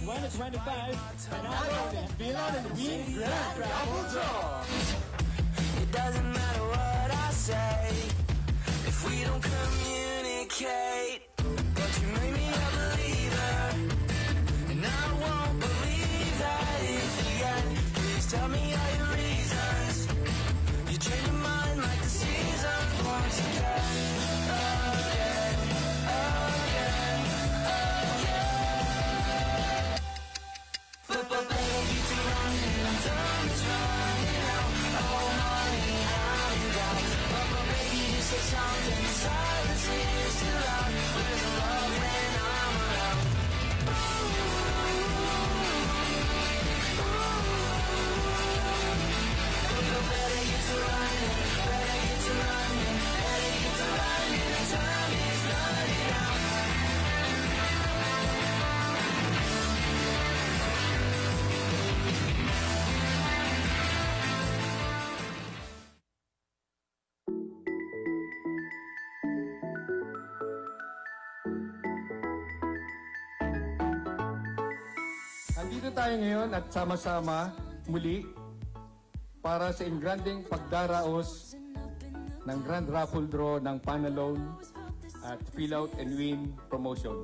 2025 Panalo and Bilan and Win Grand Raffle Draw. It doesn't matter what I say if we don't communicate. But you made me a believer, and I won't believe that it's the end. Please tell me all your reasons. You change your mind like the seasons once again, again, again, again. But baby, to run and time is running out. Oh, honey, I'm down. But baby, you say something. Silence is too loud. Where's the love when I'm around? Better get to running, better get to running, better get to running. The time is running out. Nandito tayo ngayon at sama-sama muli para sa ingranding pagdaraos ng Grand Raffle Draw ng Panalone at Fill Out and Win promotion.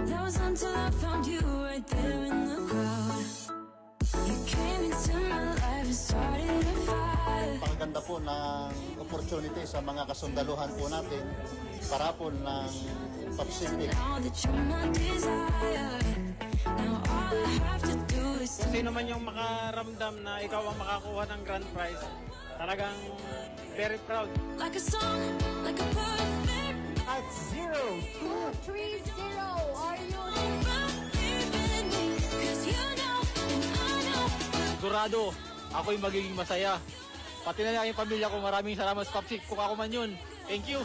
That was until I found you right there in the crowd. You came into my life and started a fire. Napakaganda po ng opportunity sa mga kasundaluhan po natin para po ng Pacific. Now that you're my desire, now all I have to do is Kung sino man yung makaramdam na ikaw ang makakuha ng grand prize, talagang very proud. like a song, like a perfect At 230, are you believe in me. 'Cause you know and I know. Sigurado, ako'y magiging masaya. Pati na lang yung pamilya ko, maraming salamat sa Papsik. Kung ako man yun, thank you.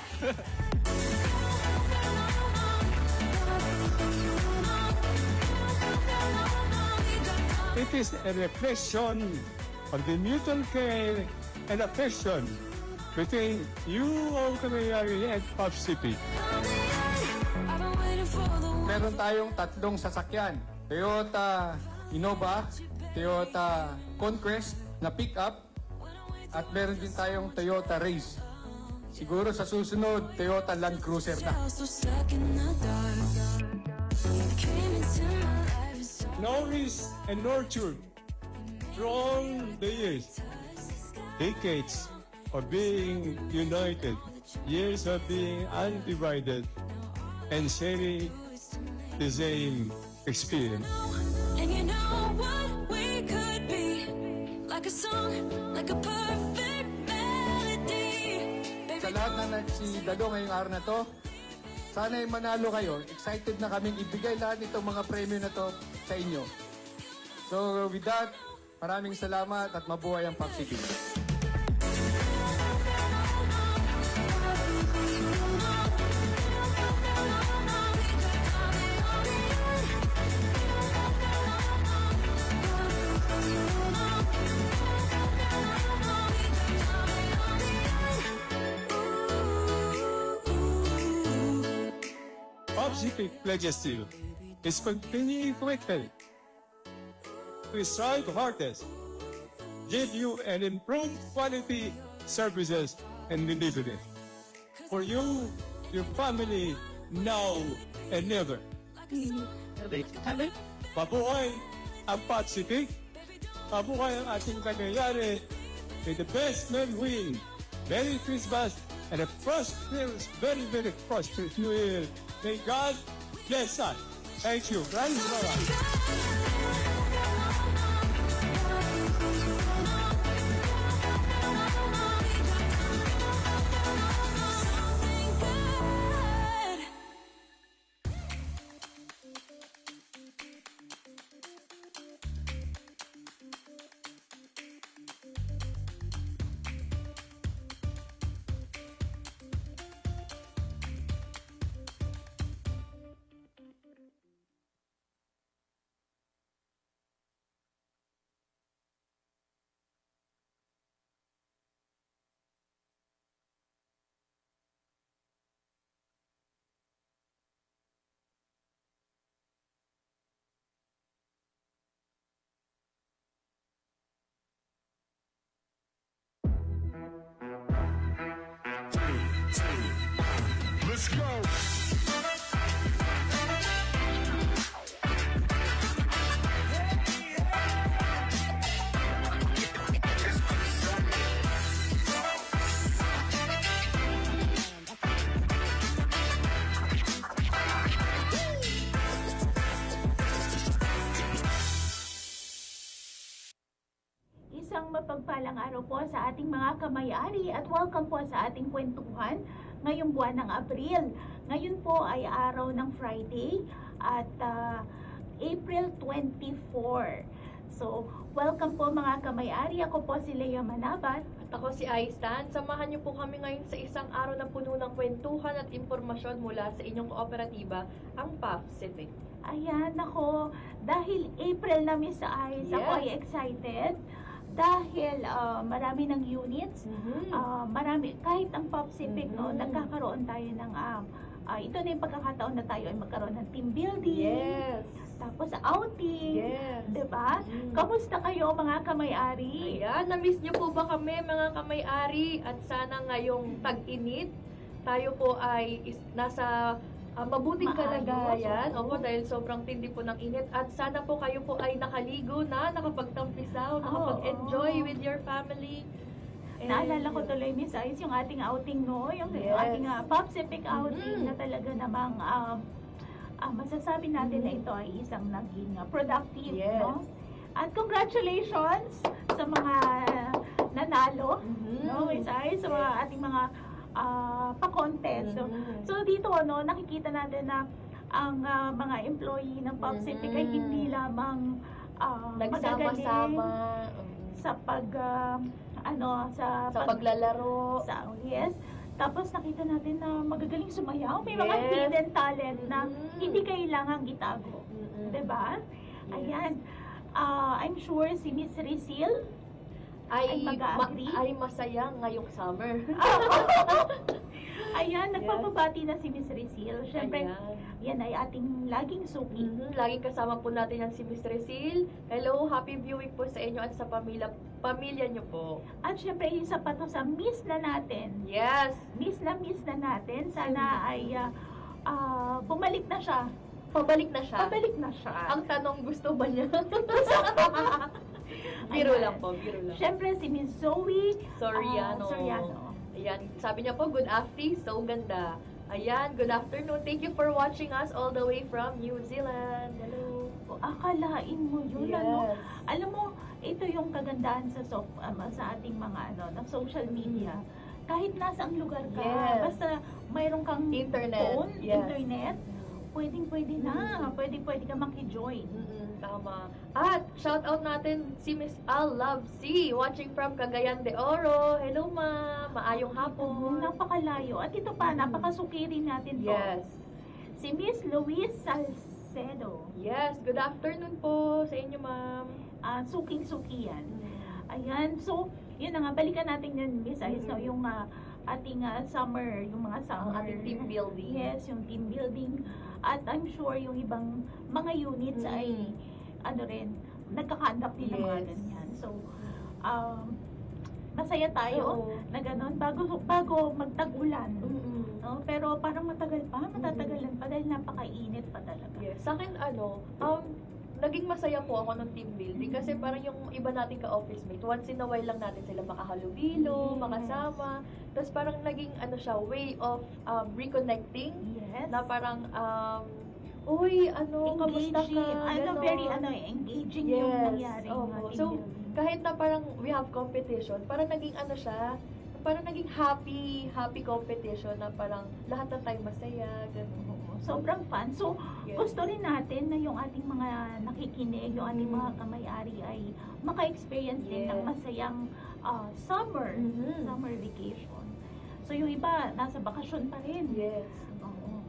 It is a reflection of the mutual care and affection between you, Old Camayari, and Pop City. I've been waiting for the one. Meron tayong tatlong sasakyan. Toyota Innova, Toyota Conquest na pick-up, at meron din tayong Toyota Race. Siguro sa susunod, Toyota Land Cruiser na. So stuck in the dark. You came into my life and started Nourished and nurtured through the years, decades of being united, years of being undivided, and sharing the same experience. and you know what we could be. Like a song, like a perfect melody. Baby, Sa lahat na nagsidalo ngayong araw na to, sana'y manalo kayo. Excited na kaming ibigay lahat itong mga premyo na to sa inyo. So with that, maraming salamat at mabuhay ang Pop City. Pop City pledges to you is continuing commitment to strive hardest, give you an improved quality services and delivery for you, your family, now and never. Mabuhay ang Pop City, mabuhay ang ating Camayari. May the best men win. Merry Christmas and a prosperous, very, very prosperous New Year. May God bless us. Thank you. Maraming salamat. Let's go. Isang mapagpalang araw po sa ating mga kamay-ari at welcome po sa ating kwentuhan ngayong buwan ng Abril. Ngayon po ay araw ng Friday at April 24. So, welcome po mga kamay-ari. Ako po si Lea Manabat. At ako si Aistan. Samahan niyo po kami ngayon sa isang araw na puno ng kwentuhan at impormasyon mula sa inyong kooperatiba, ang Pacific. Ayan, ako, dahil April na Miss Ais, ako Yes. ay excited. Dahil marami ng units, marami, kahit ang Pacific, no, nagkakaroon tayo ng, ito na yung pagkakataon na tayo ay magkaroon ng team building, Yes. tapos outing, Yes. diba? Kamusta kayo mga kamay-ari? Ayan, na-miss niyo po ba kami mga kamay-ari? At sana ngayong tag-init, tayo po ay nasa mabuting Maayos, kalagayan. oo. Opo, dahil sobrang tindi po ng init. At sana po kayo po ay nakaligo na, nakapagtampisaw, nakapag-enjoy with your family. And, Naalala ko tuloy, Miss Ais, yung ating outing, no? Yung Yes. ating Pacific outing na talaga namang masasabi natin na ito ay isang naging productive, Yes. no? At congratulations sa mga nanalo, no, Miss Ais, sa mga ating mga pa-contest. So dito, no, nakikita natin na ang mga employee ng Pacific ay hindi lamang magagaling nagsama-sama sa sa paglalaro. Yes. Tapos nakita natin na magagaling sumayaw. May mga Yes. hidden talent na hindi kailangang itago. Diba? Yes. Ayan. I'm sure si Miss Rizil ay mag-agree. ay masaya ngayong summer. Ayan, nagpapabati na si Miss Rizil. Siyempre, Ayan. yan ay ating laging suki. Laging kasama po natin yan si Miss Rizil. Hello, happy viewing po sa inyo at sa pamilya niyo po. At siyempre, isa pa to sa miss na natin. Yes! Miss na natin. Sana ay bumalik na siya. Pabalik na siya. Pabalik na siya. Ang tanong, gusto ba niya? Biro Ayan. lang po, biro lang. Siyempre, si Miss Zoe Soriano. Soriano. Ayan, sabi niya po, good afternoon, so ganda. Ayan, good afternoon. Thank you for watching us all the way from New Zealand. Hello. Akalain mo yun, Yes. ano? Alam mo, ito yung kagandahan sa ating mga ng social media. Kahit nasang lugar ka, Yes. basta mayroon kang Internet. phone, Yes. internet, pwede na. Pwede ka maki-join. Tama. At shout out natin si Miss Al Love C, watching from Cagayan de Oro. Hello ma'am, maayong hapon. Napakalayo. At ito pa, napakasuki rin natin to. Yes. Si Miss Luis Salcedo. Yes, good afternoon po sa inyo ma'am. Suking-suki yan. Ayan, so, yun na nga, balikan natin yan, Miss Ais, no, yung ating summer, yung mga summer. Ang ating team building. Yes, yung team building. At I'm sure yung ibang mga units ay, nagkaka-adapt din ng mga Yes. ganyan. So, masaya tayo Oo. na gano'n bago magtag-ulan. No? Pero parang matatagalan pa dahil napakainit pa talaga. Yes. Sa akin, naging masaya po ako ng team building kasi parang yung iba nating ka-office mate, once in a while lang natin sila makahalubilo, Yes. makasama. Tapos parang naging way of reconnecting. Yes. Na parang, uy, kamusta ka? Engaging. Ganon. Very engaging yung Yes. nangyari. Oo. Team So, building. kahit na parang we have competition, parang naging parang naging happy competition na parang lahat ng tayo masaya, gano'n. Sobrang fun. So, Yes. gusto rin natin na yung ating mga nakikinig, yung ating mga kamay-ari ay maka-experience din Yes. ng masayang summer vacation. So, yung iba, nasa bakasyon pa rin. Yes. Oo.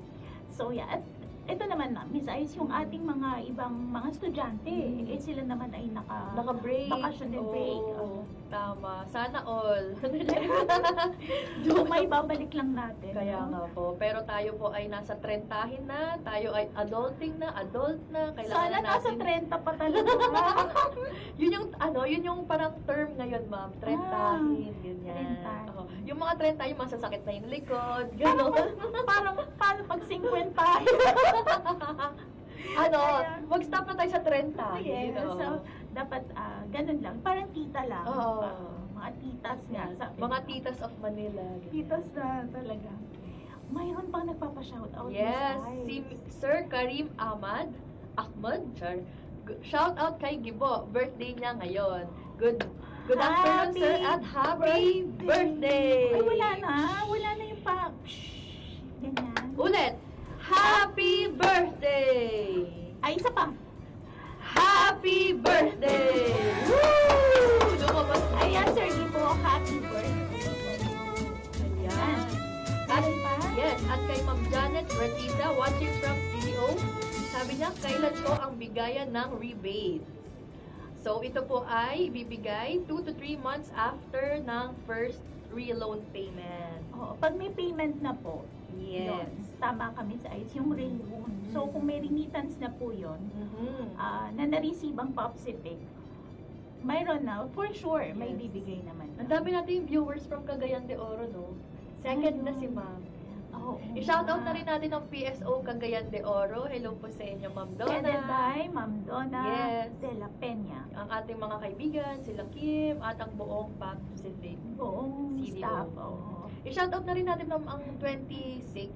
So, yeah. At ito naman, Miss Ice, yung ating mga ibang mga estudyante, sila naman ay Naka-break. bakasyon and break. Oo. Tama. Sana all. Kung may babalik lang natin. Kaya no? nga po. Pero tayo po ay nasa 30 na. Tayo ay adult na. Kailangan Sana na nasa natin. 30 pa talaga. Yun yung parang term ngayon, ma'am. 30. Ganyan. 30. Oo. Yung mga 30, yung masasakit na yung likod. Gano'n. Paano pag 50? Mag-stop na tayo sa 30. Yes. Oo. So, dapat ganun lang. Parang tita lang. Oo. Mga titas nga. Sabi Mga nila. titas of Manila. ganyan. Titas na talaga. Mayroon pang nagpapa-shoutout. Yes, Miss si Ives. Sir Karim Ahmad, shout out kay Gibo, birthday niya ngayon. Good afternoon, sir, at happy birthday! Ay, wala na yung pa. Ganyan. Ulit, happy birthday! Ay, isa pa. Happy birthday! Woo! Lumabas. Ayan, Sir Gibo, happy birthday. Ayan. At, yes, at kay Ma'am Janet Ratida, watching from CEO, sabi niya, kailan ko ang bigayan ng rebate? So, ito po ay bibigay 2 to 3 months after ng first re-loan payment. Oo, pag may payment na po, Yes. yun, tama kami sa ICE, yung re-loan. So, kung may remittance na po yun, Mhm. na na-receive ang Popsific, mayroon na, for sure, may Yes. bibigay naman. Ang dami natin yung viewers from Cagayan de Oro, no? Second na si Ma'am. Oo. I-shoutout na rin natin ang PSO Cagayan de Oro. Hello po sa inyo, Ma'am Donna. Headed by Ma'am Donna Yes. de la Peña. Ang ating mga kaibigan, sila Kim, at ang buong Pacific. Buong CDO. staff. Oo. I-shoutout na rin natin, Ma'am, ang 26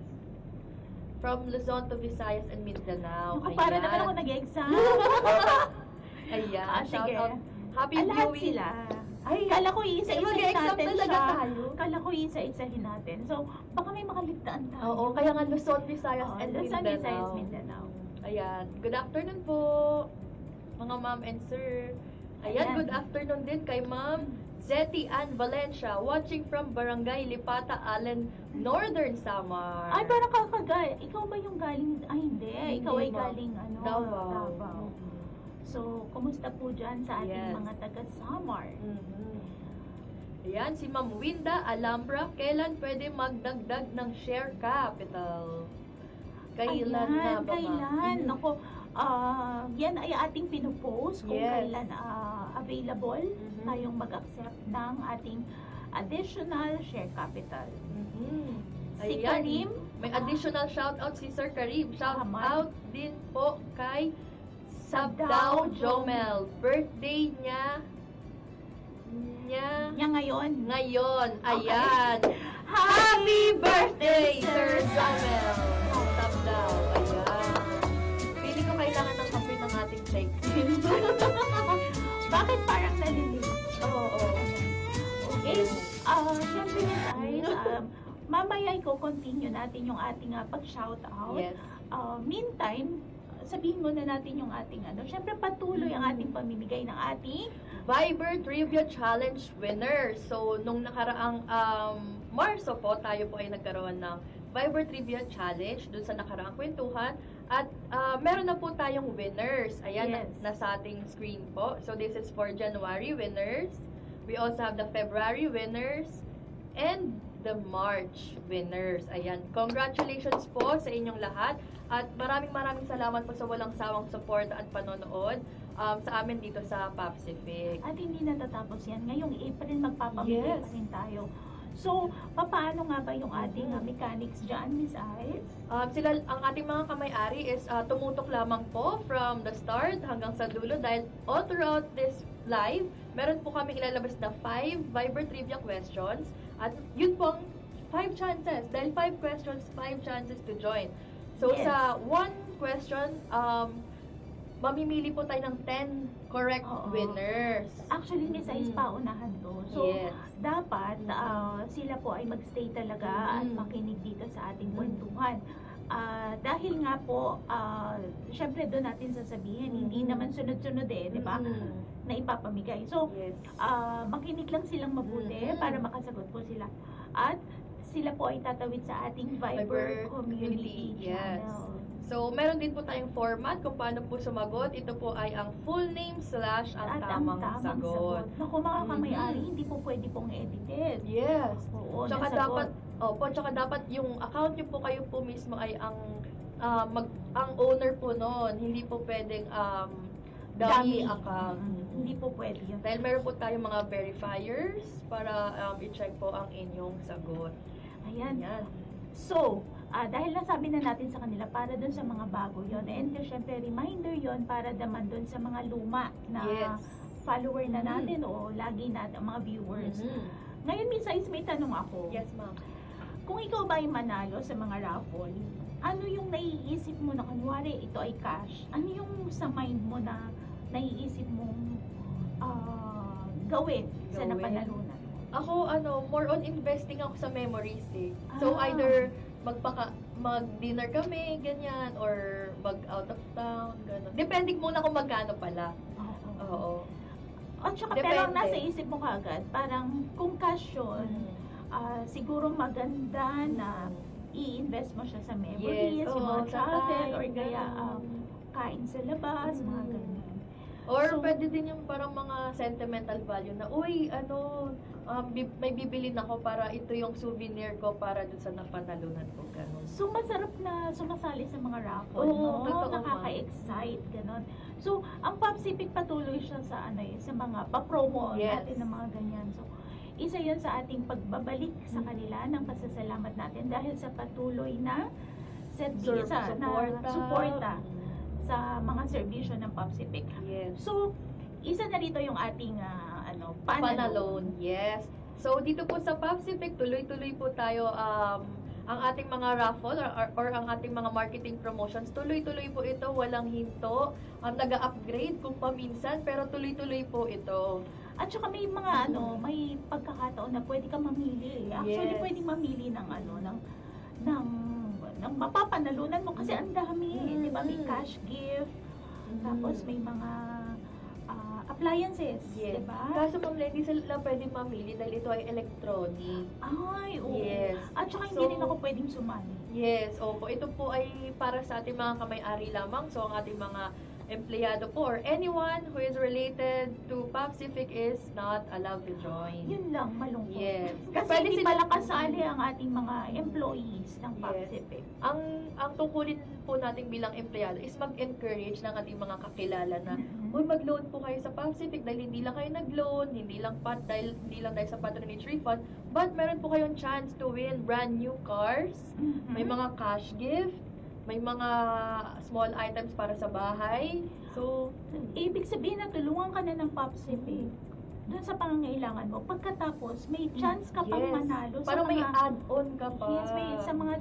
from Luzon to Visayas and Mindanao. Naku, para naman ako nag-exam. Ayan, Sige. shoutout. Happy Lahat viewing. sila. Ay, Kala ko isa-isahin mag-exam natin talaga siya. tayo. Kala ko isa-isahin natin. So, baka may makaligtaan tayo. Oo, kaya nga Luzon, Visayas, Oo, and Luzon, Mindanao. Visayas, Mindanao. Ayan. Good afternoon po, mga ma'am and sir. Ayan, Ayan. good afternoon din kay ma'am Zeti Ann Valencia, watching from Barangay Lipata, Allen, Northern Samar. Ay, parang ikaw ba yung galing, ay hindi, ikaw ay ma'am. galing, Davao. So, kumusta po dyan sa ating Yes. mga taga-Samar? Mhm. Ayan, si Ma'am Winda Alhambra, kailan pwede magdagdag ng share capital? Kailan Ayan, na ba, ma'am? kailan? Mhm. Ako, yan ay ating pinupost kung Yes. kailan available Mhm. tayong mag-accept ng ating additional share capital. Mhm. Si Ayan. Karim, May additional shoutout si Sir Karim. Shoutout din po kay Sabdao Jomel. Birthday niya niya ngayon. ngayon. Okay. Ayan. Happy birthday, Sir Jomel. Sabdao. Ayan. Pili ko kailangan ng kape ng ating tech. Bakit parang nalilig? Oo. Okay. Siyempre, guys, mamaya i-continue natin yung ating pag-shoutout. Yes. Meantime, sabihin muna natin yung ating siyempre patuloy ang ating pamimigay ng ating Viber Trivia Challenge winner. So, nung nakaraang Marso po, tayo po ay nagkaroon ng Viber Trivia Challenge dun sa nakaraang kwentuhan. At meron na po tayong winners. Ayan, Yes. nasa ating screen po. So, this is for January winners. We also have the February winners and the March winners. Ayan, congratulations po sa inyong lahat. At maraming salamat po sa walang sawang support at panonood sa amin dito sa Pacific. at hindi natatapos yan. Ngayong April magpapamigay Yes. pa rin tayo. So, paano nga ba yung ating mechanics dyan, Miss Ives? Ang ating mga kamay-ari is tumutok lamang po from the start hanggang sa dulo dahil all throughout this live, meron po kami ilalabas na 5 Viber Trivia questions at yun pong 5 chances. Dahil 5 questions, 5 chances to join. So, Yes. sa 1 question, mamimili po tayo ng 10 correct Oo. winners. Actually, Miss Ives, Mm. paunahan to. So, Yes. dapat sila po ay magstay talaga at Mm. makinig dito sa ating Mm. kwentuhan. Dahil nga po, syempre doon natin sasabihin, hindi naman sunod-sunod di ba? Mm. Na ipapamigay. So, Yes. makinig lang silang mabuti Mm. para makasagot po sila. At sila po ay tatawid sa ating Viber Viber community community, yes. channel. So, meron din po tayong format kung paano po sumagot. Ito po ay ang full name / ang At tamang sagot. Naku, mga kamay-ari, hindi po pwede pong edited. Yes. Oo, Tsaka nasagot. dapat yung account niyo po kayo po mismo ay ang ang owner po noon. Hindi po pwedeng dummy account. Hindi po pwede yun. Dahil meron po tayong mga verifiers para i-check po ang inyong sagot. Ayan. Ayan. So, dahil nasabi na natin sa kanila para dun sa mga bago yon, and syempre reminder yon para naman dun sa mga luma na Yes. follower na natin o lagi natin mga viewers. Ngayon, Miss Ice, may tanong ako. Yes, ma'am. Kung ikaw ba ay manalo sa mga raffle, ano yung naiisip mo na kunwari ito ay cash? Ano yung sa mind mo na naiisip mong gawin sa Gawin? napanalunan? Ako, more on investing ako sa memories eh. So, Ah. either mag-dinner kami, ganyan, or mag-out of town, gano'n. Depende muna kung magkano pala. Oo. At saka, pero ang Depende. nasa isip mo kagad, parang kung cash yun, siguro maganda na i-invest mo siya sa memories, Yes, yung mga oo, sa travel, time, or kaya ganun. kain sa labas, mga ganyan. Or So- pwede din yung parang mga sentimental value na, uy, may bibilin ako para ito yung souvenir ko para dun sa napanalunan ko. Ganun. So, masarap na sumasali sa mga raffle, Oo, no? totoo, Nakaka-excite, gano'n. So, ang Popsipic patuloy siya sa sa mga pa-promo Yes. natin ng mga ganyan. So, isa yun sa ating pagbabalik sa kanila ng pasasalamat natin dahil sa patuloy na suporta sa mga serbisyo ng Popsipic. Yes. So, isa na rito yung ating Panalone, yes. So, dito po sa Popsipic, tuloy-tuloy po tayo, ang ating mga raffle or ang ating mga marketing promotions, tuloy-tuloy po ito, walang hinto. Nag-upgrade kung paminsan, pero tuloy-tuloy po ito. At saka may mga may pagkakataon na pwede ka mamili. Actually, Yes. pwede mamili ng ng mapapanalunan mo kasi ang dami, 'di ba? May cash gift, tapos may mga appliances, Yes. 'di ba? Kaso ma'am, hindi sila pwede mamili dahil ito ay electronic. Ay, oo. Yes. At saka hindi So, rin ako pwedeng sumali. Yes, opo. Ito po ay para sa ating mga kamay-ari lamang. So, ang ating mga empleyado po or anyone who is related to Popsific is not allowed to join. Yun lang, malungkot. Yes. Kasi Pwede hindi sila- pala kasali ang ating mga employees ng Yes. Popsific. Ang tungkulin po natin bilang empleyado is mag-encourage ng ating mga kakilala na uy, mag-loan po kayo sa Popsific dahil hindi lang kayo nag-loan, hindi lang dahil sa patronage refund, but meron po kayong chance to win brand new cars, may mga cash gift, may mga small items para sa bahay. So, Ibig sabihin na tulungan ka na ng Popsific doon sa pangangailangan mo. Pagkatapos, may chance ka pang yes. manalo Parang sa may mga add-on ka pa. yes, may sa mga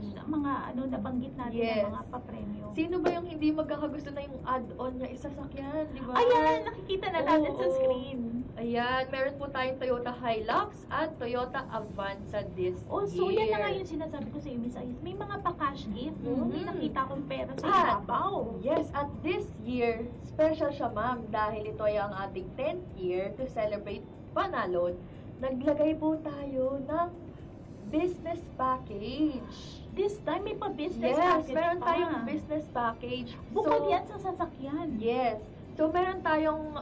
nabanggit natin Yes. na mga papremyo. Sino ba yung hindi magkakagusto na yung add-on niya isasakyan, di ba? Ayan, nakikita na natin sa Oo. screen. Ayan, meron po tayong Toyota Hilux at Toyota Avanza this Oh, so year. yan na nga yung sinasabi ko sa iyo, Miss Ais. May mga pa-cash gift, no? May nakita akong pera sa Ah, ibabaw. Yes, at this year, special siya ma'am dahil ito ay ang ating 10th year to celebrate Panalon. Naglagay po tayo ng business package. This time, may pa-business Yes, package meron pa. tayong business package. Bukod yan sa sasakyan. Yes. So, meron tayong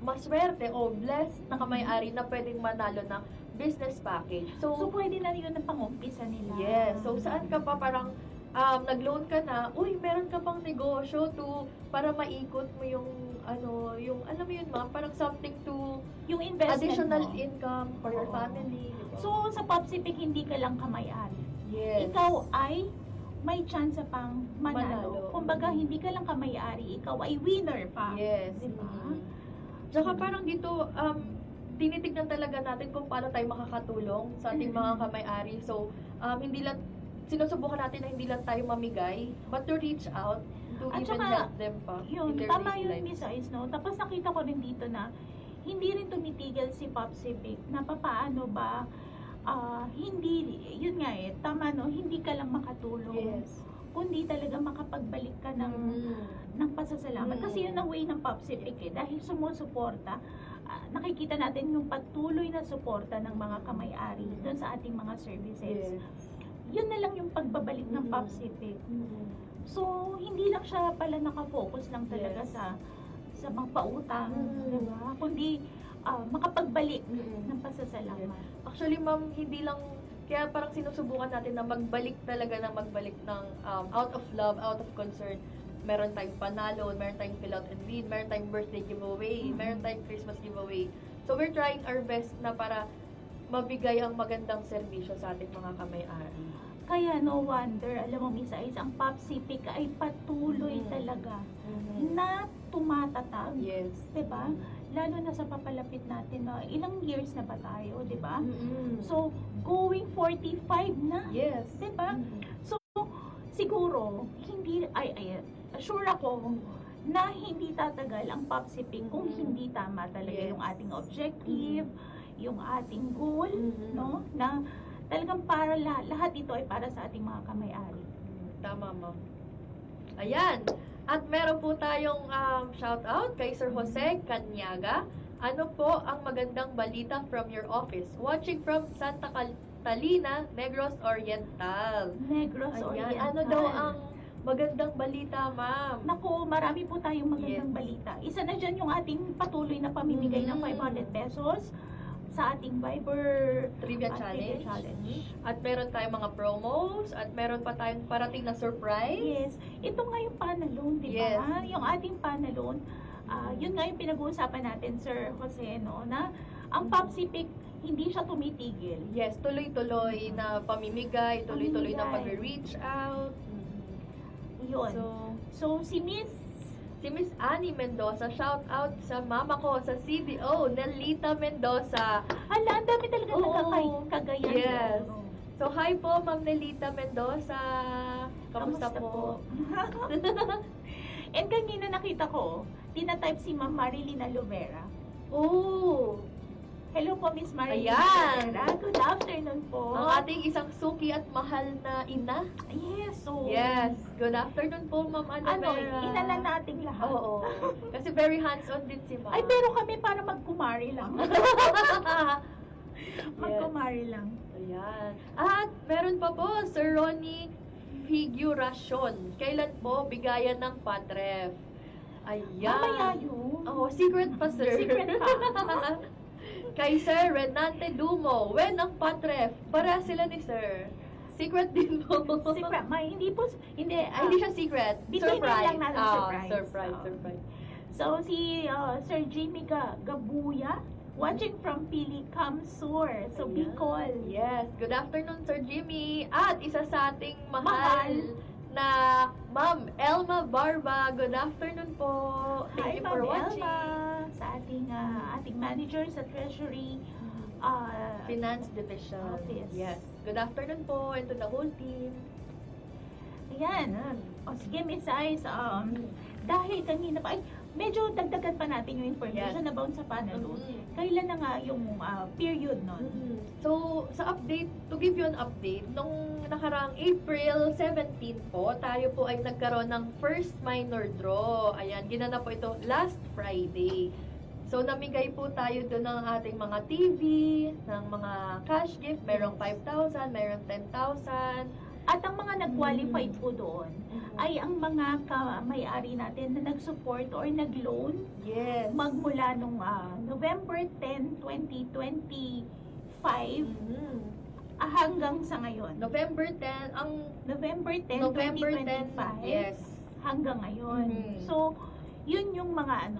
maswerte o blessed na kamay-ari na pwedeng manalo ng business package. So, pwede na yun ang pang-umpisa nila. Yes. So, saan ka pa parang nag-loan ka na, uy, meron ka pang negosyo para maikot mo yung alam mo yun ma'am, parang something to Yung investment additional mo. income for your Oo. family. Diba? So, sa Popsipic, hindi ka lang kamay-ari. yes. Ikaw ay may chance pang Manalo. manalo. Kumbaga, hindi ka lang kamay-ari, ikaw ay winner pa. Yes. Diba? Tsaka parang dito, tinitignan talaga natin kung paano tayo makakatulong sa ating mga kamay-ari. So, sinusubukan natin na hindi lang tayo mamigay, but to reach out, to At even saka, help them pa. Yun, in their tama daily yun, lives. Miss Ice, no? Tapos nakita ko rin dito na hindi rin tumitigil si Popsipic na papaano ba hindi, yun nga tama no, hindi ka lang makatulong. Yes. Kundi talaga makapagbalik ka ng pasasalamat. Kasi yun ang way ng Popsipic dahil sumusuporta. Nakikita natin yung patuloy na suporta ng mga kamay-ari doon sa ating mga services. Yes. yun na lang yung pagbabalik ng Pacific. So, hindi lang siya pala nakafocus lang talaga Yes. sa mga pautang, di ba? Kundi makapagbalik ng pasasalamat. Actually, ma'am, hindi lang, kaya parang sinusubukan natin na magbalik ng out of love, out of concern. Meron tayong panalo, meron tayong fill out and win, meron tayong birthday giveaway, meron tayong Christmas giveaway. So, we're trying our best na para mabigay ang magandang serbisyo sa ating mga kamay-ari. Kaya no wonder, alam mo, Miss Ice, ang Pacific ay patuloy talaga na tumatatag. Yes. Diba? Lalo na sa papalapit natin na ilang years na ba tayo, diba? So, going 45 na. Yes. Diba? So, siguro, sure ako na hindi tatagal ang Pacific kung hindi tama talaga Yes. yung ating objective, yung ating goal, no? Na talagang para lahat ito ay para sa ating mga kamay-ari. Tama, ma'am. Ayan. At meron po tayong shout out kay Sir Jose Canyaga. Ano po ang magandang balita from your office? Watching from Santa Catalina, Negros Oriental. Negros Ayan. Oriental. Ano daw ang magandang balita, ma'am? Naku, marami po tayong magandang Yes. balita. Isa na dyan yung ating patuloy na pamimigay ng 500 pesos sa ating Viber Trivia Challenge. At meron tayong mga promos. At meron pa tayong parating na surprise. Yes. Ito nga yung panalon, di ba? Yes. Yung ating panalon, yun nga yung pinag-uusapan natin, Sir Jose, no? Na ang Pacific, hindi siya tumitigil. Yes, tuloy-tuloy na pamimigay, tuloy-tuloy na Pamimigay. pag-reach out. Yun. So, si Miss Annie Mendoza, shout out sa mama ko sa CDO, Nelita Mendoza. hala, ang dami talaga Oo. nagkakagayan. Yes. So, hi po, Ma'am Nelita Mendoza. Kamusta po? And kanina nakita ko, tinatype si Ma'am Marilyn Alovera. Oh, Hello po, Miss Marilyn Ayan. Alovera. Good afternoon po. ang ating isang suki at mahal na ina. Yes, so... Yes. Good afternoon po, Ma'am Ana Ano, Vera. inalan nating lahat. Oo. Kasi very hands-on din si Ma'am. Ay, pero kami para magkumari lang. Magkumari lang. Ayan. At meron pa po, Sir Ronnie Figuracion. Kailan po bigayan ng patref? Ayan. Mamaya yun. Oh, secret pa, sir. Secret pa. Kay Sir Renante Dumo, when ang patref? Para sila ni Sir. Secret din po. Secret. Hindi po, hindi. Hindi siya secret. Bituin Surprise. lang natin, surprise. Surprise, Oh. surprise. So, si Sir Jimmy Gabuya, watching from Pili Kamsur. So, Ayan. Bicol. Yes. Good afternoon, Sir Jimmy. At isa sa ating mahal Mahal. na Ma'am Elma Barba. Good afternoon po. Hi, Thank you Ma'am for watching. Elma, sa ating manager sa Treasury Finance Division. Office. Yes. Good afternoon po and to the whole team. Ayan. O sige, Miss Ice, dahil kanina pa, medyo dagdagan pa natin yung information Yes. about sa panel. Mhm. Kailan na nga yung period nun? So, sa update, to give you an update, nung nakaraang April 17 po, tayo po ay nagkaroon ng first minor draw. Ayan, ginanap po ito last Friday. So, namigay po tayo doon ng ating mga TV, ng mga cash gift, merong 5,000, merong 10,000. At ang mga nag-qualified po doon ay ang mga may-ari natin na nag-support or nag-loan Yes. magmula nung November 10, 2025 hanggang sa ngayon. November 10, ang November 10, November 2025 10, yes. hanggang ngayon. Mhm. So, yun yung mga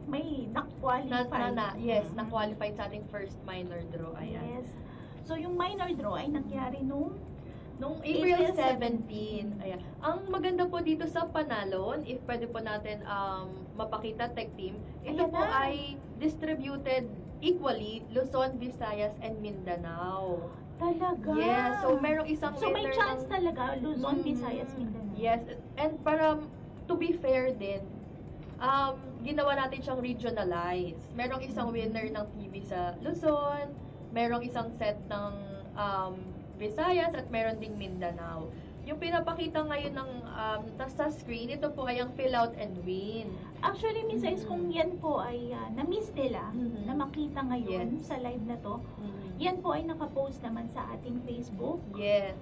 may na-qualify. Yes, na-qualified sa ating first minor draw. Ayan. Yes. So, yung minor draw ay nangyari nung Nung April 17. Ayan. Ang maganda po dito sa Panalon, if pwede po natin mapakita, Tech Team, ito Ayan po na. ay distributed equally Luzon, Visayas, and Mindanao. talaga. Yes, so merong isang So, may winner chance ng- talaga, Luzon, Mhm. Visayas, Mindanao. Yes, and para to be fair din, ginawa natin siyang regionalized. Merong isang winner ng TV sa Luzon, merong isang set ng Visayas, at meron ding Mindanao. Yung pinapakita ngayon ng sa screen, ito po ay ang fill out and win. Actually, Miss Ice, kung yan po ay na-miss nila, Mhm. na makita ngayon Yes. sa live na to, yan po ay nakapost naman sa ating Facebook. Yes.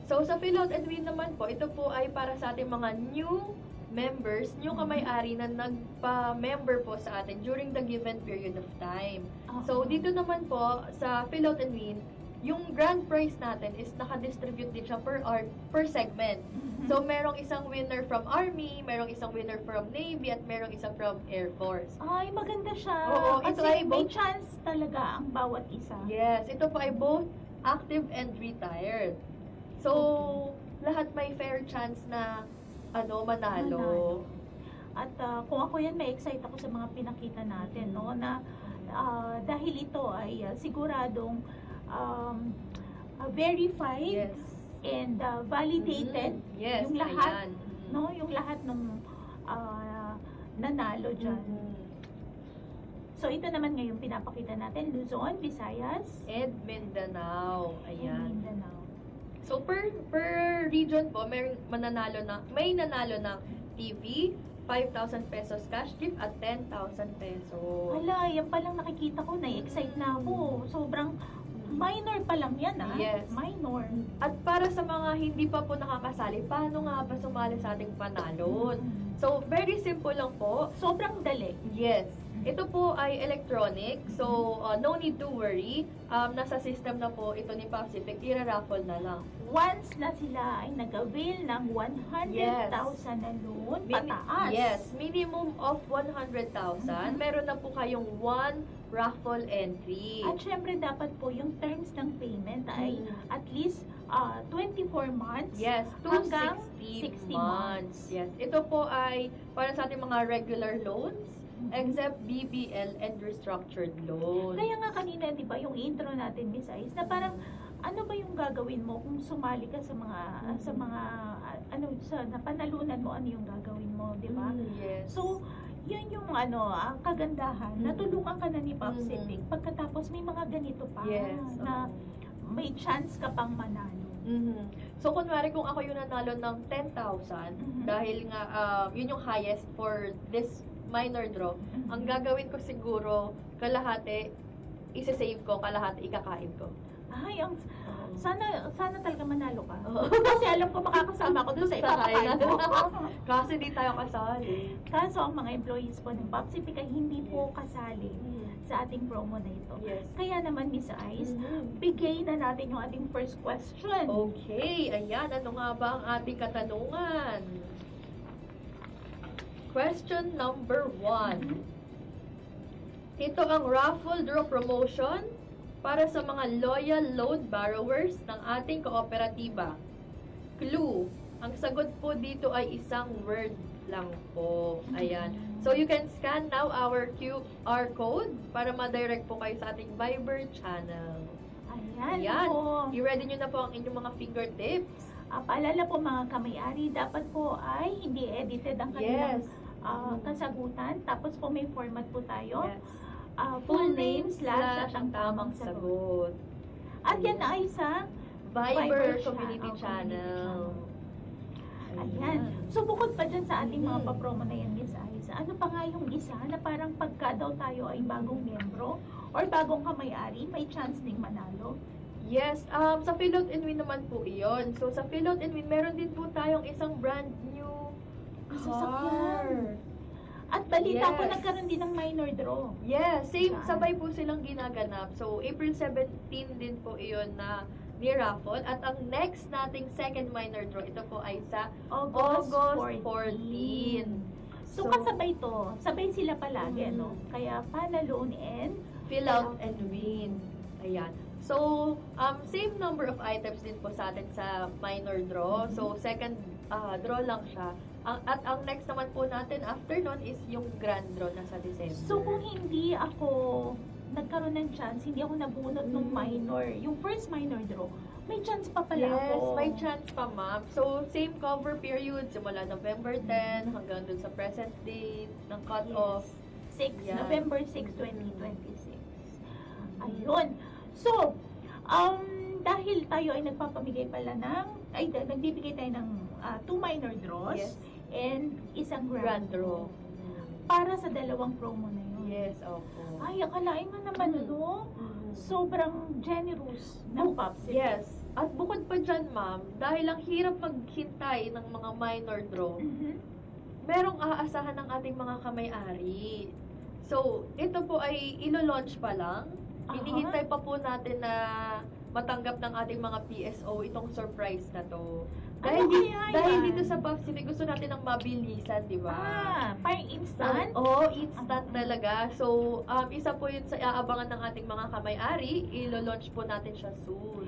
So sa Fill Out and Win naman po, ito po ay para sa ating mga new members, new kamay-ari na nagpa-member po sa atin during the given period of time. So dito naman po sa Fill Out and Win, yung grand prize natin is naka-distribute din siya per segment. So merong isang winner from Army, merong isang winner from Navy, at merong isa from Air Force. Ay, maganda siya. Oo, ito ay Kasi may both- chance talaga ang bawat isa. Yes, ito po ay both active and retired. So, lahat may fair chance na manalo. At kung ako yan, may excite ako sa mga pinakita natin, no? Na dahil ito ay siguradong verified Yes. and validated Yes, yung lahat, ayan. no? Yung lahat ng nanalo dyan. So, ito naman ngayon pinapakita natin, Luzon, Visayas, And Mindanao. and Ayan. Mindanao. So, per region po, may nanalo ng TV, 5,000 pesos cash gift, at 10,000 pesos. Hala, yan palang nakikita ko, na-excite na ako. Sobrang minor pa lang yan, ah. Yes. Minor. At para sa mga hindi pa po nakakasali, paano nga ba sumali sa ating panalon? So, very simple lang po. Sobrang dali. Yes. Ito po ay electronic, so no need to worry. Nasa system na po ito ni Pacific, ira-raffle na lang. Once na sila ay nag-avail ng 100,000 na loan, pataas. Yes, minimum of 100,000. Meron na po kayong 1 raffle entry. At syempre, dapat po yung terms ng payment ay at least 24 months. Yes, to hanggang 60 months. Yes, ito po ay para sa ating mga regular loans, except BBL and restructured loan. Kaya nga kanina, di ba, yung intro natin, Miss Ice, na parang ano ba yung gagawin mo kung sumali ka sa napanalunan mo, ano yung gagawin mo, di ba? Yes. So, yun yung ang kagandahan. Natulungan ka na ni Pacific. Pagkatapos may mga ganito pa Yes, na may chance ka pang manalo. So, kunwari kung ako yung nanalo ng 10,000, dahil nga yun yung highest for this minor draw, ang gagawin ko siguro, kalahati, isa-save ko, kalahati, ikakain ko. Ay, sana talaga manalo ka. Kasi alam ko makakasama ko dun sa ipapakain mo. Kasi di tayo kasali. Kaso ang mga employees po ng Pacific ay hindi po kasali sa ating promo na ito. Yes. Kaya naman, Miss Ice, bigay na natin yung ating first question. Okay, ayan. Ano nga ba ang ating katanungan? Question number 1. Ito ang raffle draw promotion para sa mga loyal loan borrowers ng ating kooperatiba. Clue. Ang sagot po dito ay isang word lang po. Ayan. So you can scan now our QR code para ma-direct po kayo sa ating Viber channel. Ayan po. I-ready nyo na po ang inyong mga fingertips. Paalala po mga kamay-ari, dapat po ay hindi edited ang kanilang Yes. kasagutan. Tapos po may format po tayo. Yes. Full name slash at ang tamang sagot. At yan ay sa Viber Viber community channel. Ayan. So, bukod pa dyan sa ating mga papromo na yan, Miss Aiza, ano pa nga yung isa na parang pagka daw tayo ay bagong miyembro or bagong kamay-ari, may chance ding manalo? Yes, sa Fill Out and Win naman po iyon. So, sa Fill Out and Win, meron din po tayong isang brand new Sasakyan. At balita ko Yes. nagkaroon din ng minor draw. Yes, same, Saan? sabay po silang ginaganap. So, April 17 din po iyon na ni-raffle. At ang next nating second minor draw, ito po ay sa August 14. So, kasabay to. Sabay sila palagi, no? Kaya Panaloon and Fill Out and Win. Ayan. So, same number of items din po sa atin sa minor draw. So, second draw lang siya. At ang next naman po natin after nun is yung grand draw na sa December. So, kung hindi ako nagkaroon ng chance, hindi ako nabunot ng minor, yung first minor draw, may chance pa pala Yes, ako. may chance pa, ma'am. So, same cover period, simula November 10 hanggang dun sa present date ng cut-off. 6, Yan. November 6, 2026. Ayun. So, dahil tayo ay nagpapamigay pala nagbibigay tayo ng 2 minor draws Yes. and isang Grand draw. para sa dalawang promo na yun. Yes, opo. Ay, akalain mo naman, no? Sobrang generous ng Popsicle. Yes. At bukod pa dyan, ma'am, dahil ang hirap maghintay ng mga minor draw, Mhm. merong aasahan ng ating mga kamay-ari. So, ito po ay ilo-launch pa lang. Aha. Hinihintay pa po natin na matanggap ng ating mga PSO itong surprise na to. Dahil, Ano kaya dahil yan? dito sa Pacific, gusto natin ng mabilisan, di ba? Parang instant? Oo, instant talaga. So, isa po yun sa aabangan ng ating mga kamay-ari. Ilo-launch po natin siya soon.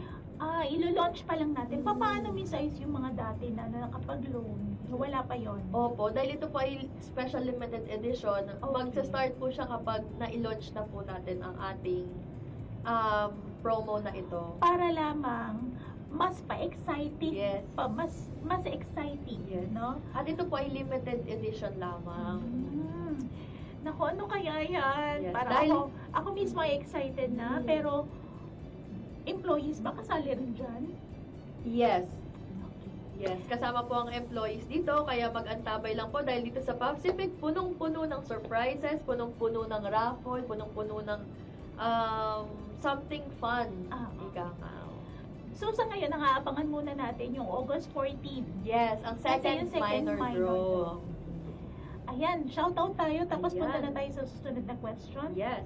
Ilo-launch pa lang natin. Paano minsize yung mga dati na nakapag-loan? Wala pa yon. Opo, dahil ito po ay special limited edition, magsa-start po siya kapag na-launch na po natin ang ating promo na ito. Para lamang mas pa-exciting. Yes. Mas exciting, Yes. no? At ito po ay limited edition lamang. Naku, ano kaya yan? Yes, Para dahil- ako mismo ay excited na, pero employees ba kasali rin dyan? Yes. Yes, kasama po ang employees dito, kaya mag-antabay lang po dahil dito sa Pacific, punong-puno ng surprises, punong-puno ng raffle, punong-puno ng something fun. Ika nga. So sa ngayon, nakaabangan muna natin yung August 14. Yes, ang Kasi second, yung second minor minor draw. draw. Ayan, shoutout tayo, tapos Ayan. punta na tayo sa susunod na question. Yes.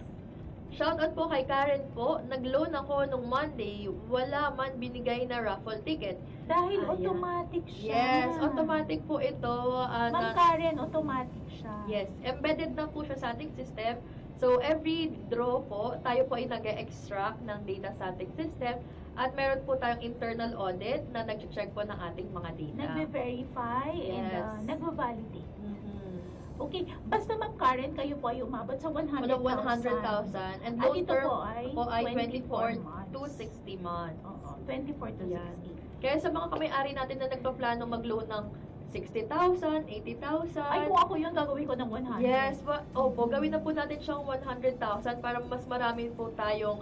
Shoutout po kay Karen po. Nag-loan ako nung Monday. Wala man binigay na raffle ticket. Dahil Ayan. automatic siya. Yes, automatic po ito. Ma'am Karen, automatic siya. Yes, embedded na po siya sa ating system. So, every draw po, tayo po ay nag-extract ng data sa ating system. At meron po tayong internal audit na nag-check po ng ating mga data. Nagbe-verify and Yes. nagbe-validate. Mhm. Okay, basta Ma'am Karen, kayo po ay umabot sa 100,000. Walang 100,000. And At loan ito term po po ay 24 24 to 60 months. Oo, 24 to Yan. 60. Kaya sa mga kamay-ari natin na nagpaplano mag-loan ng 60,000, 80,000. Ay, kung ako yun, gagawin ko ng 100. Yes, opo, gawin na po natin siyang 100,000 para mas marami po tayong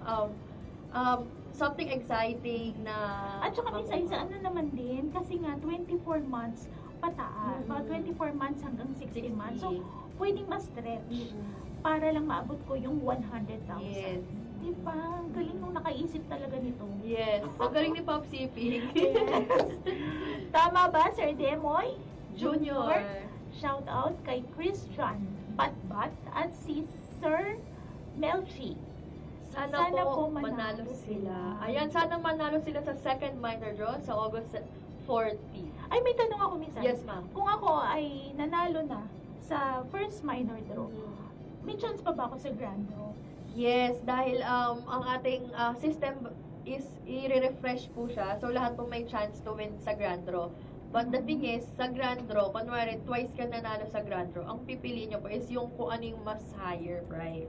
something exciting na At saka minsan, sa ano naman din, kasi nga 24 months pataas. Mga 24 months hanggang 60 months. So, pwedeng ma-stretch para lang maabot ko yung 100,000. Yes. Diba? Ang galing nung nakaisip talaga nito. Yes, ang galing ni Pop CP. Tama ba, Sir Demoy? Junior. Shout out kay Christian Batbat at si Sir Melchi. Sana po manalo sila. Ayan, sana manalo sila sa second minor draw sa August 40. Ay, may tanong ako minsan. Yes, ma'am. Kung ako ay nanalo na sa first minor draw, may chance pa ba ako sa grand draw? Yes, dahil ang ating system is i-refresh po siya. So, lahat po may chance to win sa grand draw. But the thing is, sa grand draw, kunwari, twice ka nanalo sa grand draw, ang pipili nyo po is yung kung ano yung mas higher price.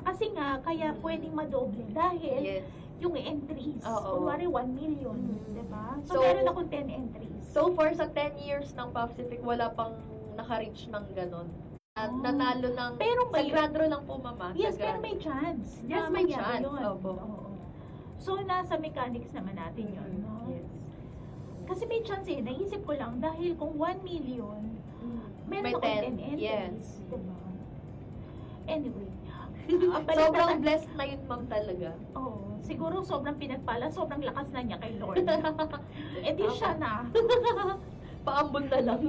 Kasi nga, kaya pwedeng madoble dahil Yes. yung entries, Oo. kunwari 1 million, diba? So, So, meron akong 10 entries. So far, sa 10 years ng Pacific, wala pang naka-reach ng ganon. At nanalo ng, Pero sa may- grand draw lang po, mama. Yes, sa pero grand- may chance. Yes, na may mangyari chance. yun. Opo. Oo. So, nasa mechanics naman natin yun, no? Yes. Kasi may chance naisip ko lang, dahil kung 1 million, meron May akong 10, 10 entries. yes. Diba? Anyway. Sobrang blessed na yun, ma'am, talaga. Oo. Siguro sobrang pinagpala, sobrang lakas na niya kay Lord. Di siya na. Paambon na lang.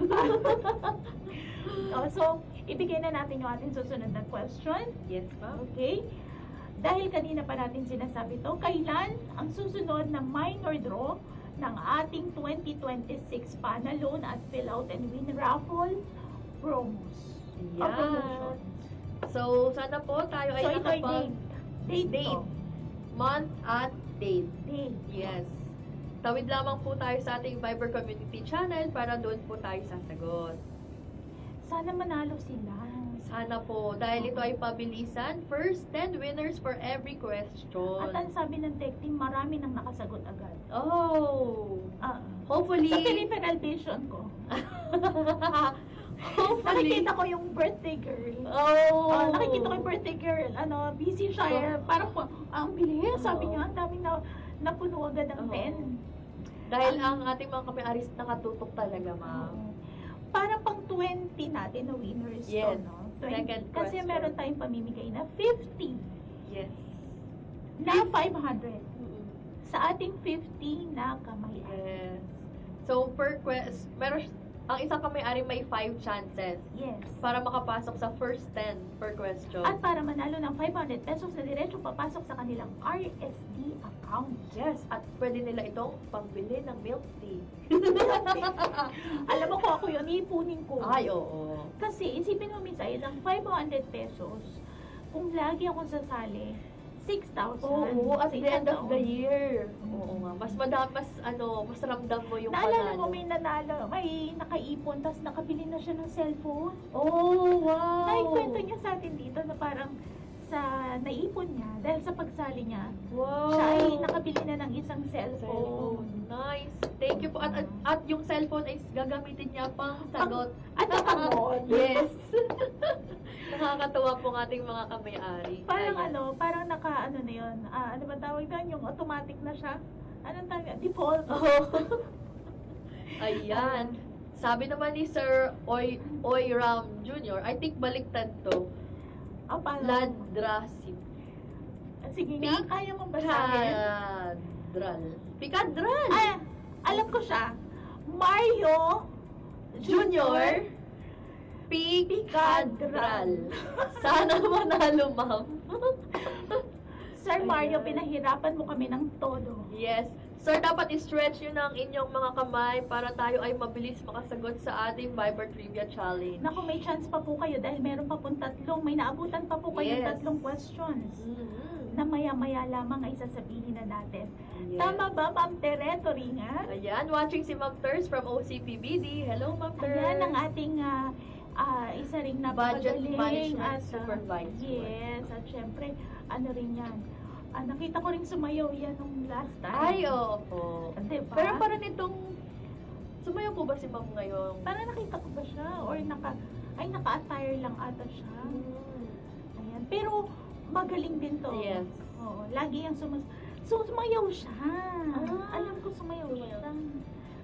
So, ibigay na natin yung ating susunod na question. Yes, ma'am. Okay? Dahil kanina pa natin sinasabi to, kailan ang susunod na minor draw ng ating 2026 PANA Loan at Fill Out and Win Raffle promos? O promotion. So, sana po tayo ay So, ito ay nakapag... date. Date. Month at date. Date. Yes. Tawid lamang po tayo sa ating Viber Community Channel para doon po tayo sasagot. Sana manalo sila. Sana po, dahil ito ay pabilisan, first 10 winners for every question. At ang sabi ng tech team, marami nang nakasagot agad. Oh! Hopefully... Sa peripheral vision ko. Hopefully... Nakikita ko yung birthday girl. Oh! Nakikita ko yung birthday girl. Busy siya. Parang ang bilis. Sabi niya, ang daming napuno agad ng pen. Dahil ang ating mga kamay-aris nakatutok talaga, ma'am. Parang pang 20 natin na winners Yes. to, no? 20. Second Kasi question. meron tayong pamimigay na 50 Yes. na 500. sa ating 50 na kamay-ari. Yes. So, ang isang kamay-ari may 5 chances Yes. para makapasok sa first 10 per question. At para manalo ng 500 pesos na diretso papasok sa kanilang RSD account. Yes, at pwede nila itong pambili ng milk tea. Alam mo ko ako yun, iipunin ko. Ay, oo. Kasi isipin mo minsan, ilang 500 pesos, kung lagi akong sasali, 6,000. Oo, at sa the end isang of the taon. year. Oo nga. Mas ramdam mo yung Naalala mo panalo. may nanalo, may nakaipon, tapos nakabili na siya ng cellphone. Oh, wow! Naikwento niya sa atin dito na parang sa naipon niya, dahil sa pagsali niya, Wow! siya ay nakabili na ng isang cellphone. Nice. Thank you po. At yung cellphone ay gagamitin niya pang sagot. At nakamod. Yes. Nakakatuwa po ang ating mga kamay-ari. Parang Ayan. parang ano na yun, ano ba tawag doon, yung automatic na siya? Anong tawag? Default. Oh. Ayan. Sabi naman ni Sir Oyram Jr., I think baliktad to. Paano? Ladrasip. Sige nga, kaya mong basahin. Pikadral. Ay, alam ko siya. Mario Junior. Pikadral. Sana manalo, ma'am. Sir Mario, pinahirapan mo kami ng todo. Yes. Sir, dapat i-stretch nyo na ang inyong mga kamay para tayo ay mabilis makasagot sa ating Viber Trivia Challenge. Naku, may chance pa po kayo dahil meron pa pong may naabutan pa po kayo Yes. 3 questions Mhm. na maya-maya lamang ay sasabihin na natin. Yes. Tama ba, Ma'am Tereto Ringa? Ayan, watching si Ma'am Ters from OCPBD. Hello, Ma'am Ters. Ayan ang ating isa ring Budget napakagaling Management at Supervisor. yes, at syempre, ano rin yan. Nakita ko rin sumayaw yan nung last time. Ay, oo. Diba? Pero parang itong... Sumayaw po ba si Ma'am ngayon? Parang nakita ko ba siya? Or naka-attire lang ata siya. Ayan. Pero magaling din to. Yes. Oo, lagi yung sumayaw siya. Ah. Alam ko sumayaw siya.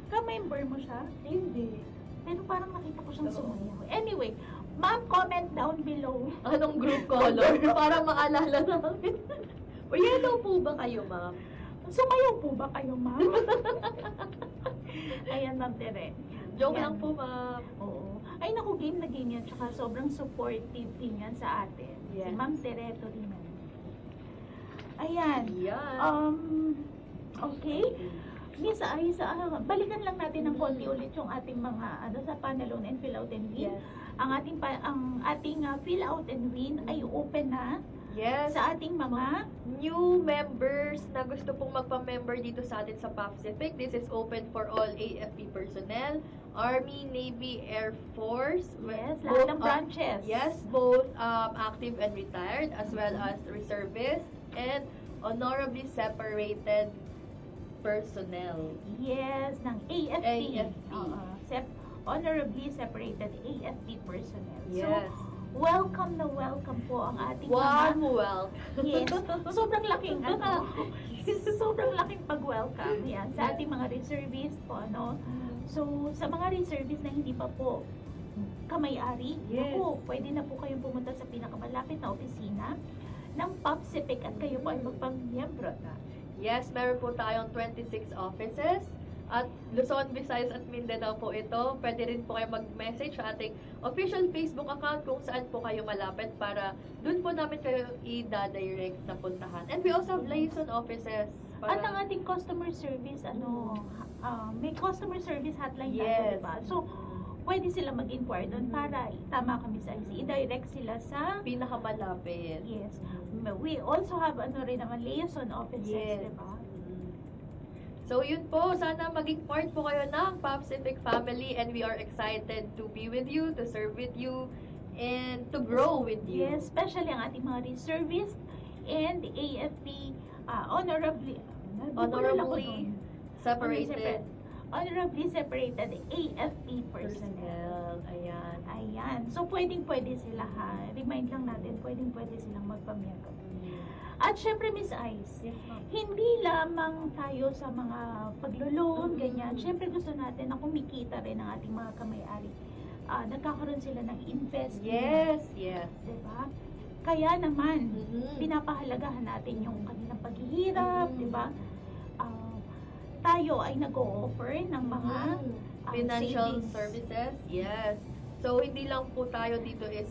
Ka-member mo siya? Hindi. Pero parang nakita ko siyang Oo. sumayaw. Anyway, ma'am, comment down below. Anong group color? Para maalala namin. O yellow po ba kayo, Ma'am? Sumayaw po ba kayo, ma'am? Ayan, ma'am Tere. Joke Ayan. lang po, Ma'am. Oo. Ay, naku, game na game yan. Tsaka sobrang supportive din yan sa atin. Yes. Si Ma'am Tereto rin yan. Ayan. Yan. Okay. Miss Aiza, balikan lang natin ng konti ulit yung ating mga sa Panalone and Fill Out and Win. Yes. Ang ating Fill Out and Win ay open na Yes. sa ating mga New members na gusto pong magpa-member dito sa atin sa Pacific. This is open for all AFP personnel, Army, Navy, Air Force. yes, both, lahat ng branches. Yes, both active and retired, as well as reservists and honorably separated personnel. Yes, ng AFP. AFP. Honorably separated AFP personnel. Yes. So, welcome na welcome po ang ating Warm mga... welcome. Yes. Sobrang laking sobrang laking pag-welcome yan sa ating mga reservists po, ano. So, sa mga reservists na hindi pa po kamay-ari, Yes. ako, pwede na po kayong pumunta sa pinakamalapit na opisina ng PAPSIPIC at kayo po ay magpamiyembro na. Yes, meron po tayong 26 offices. At Luzon, Visayas at Mindanao po ito. Pwede rin po kayo mag-message sa ating official Facebook account kung saan po kayo malapit para dun po namin kayo i-direct na puntahan. And we also have liaison offices. At ang ating customer service, may customer service hotline tayo, Yes. diba? So, pwede sila mag-inquire doon para tama kami sa IC. I-direct sila sa Pinakamalapit. yes. We also have rin naman liaison offices, Yes. diba? So yun po, sana maging part po kayo ng Pacific family and we are excited to be with you, to serve with you, and to grow with you. Yes, especially ang ating mga reservists and AFP honorably separated honorably separated AFP personnel. Ayan. Ayan. So, pwedeng-pwede sila ha. Remind lang natin, pwedeng-pwede silang magpamiyembro. At syempre, Miss Ice, Yes, ma'am. hindi lamang tayo sa mga paglo-loan, ganyan. Syempre, gusto natin na kumikita rin ang ating mga kamay-ari. Nagkakaroon sila ng investment. Yes, yes. Diba? Kaya naman, Mhm. pinapahalagahan natin yung kanilang paghihirap, Mhm. diba? tayo ay nag-o-offer ng mga Financial savings. services, yes. So, hindi lang po tayo dito is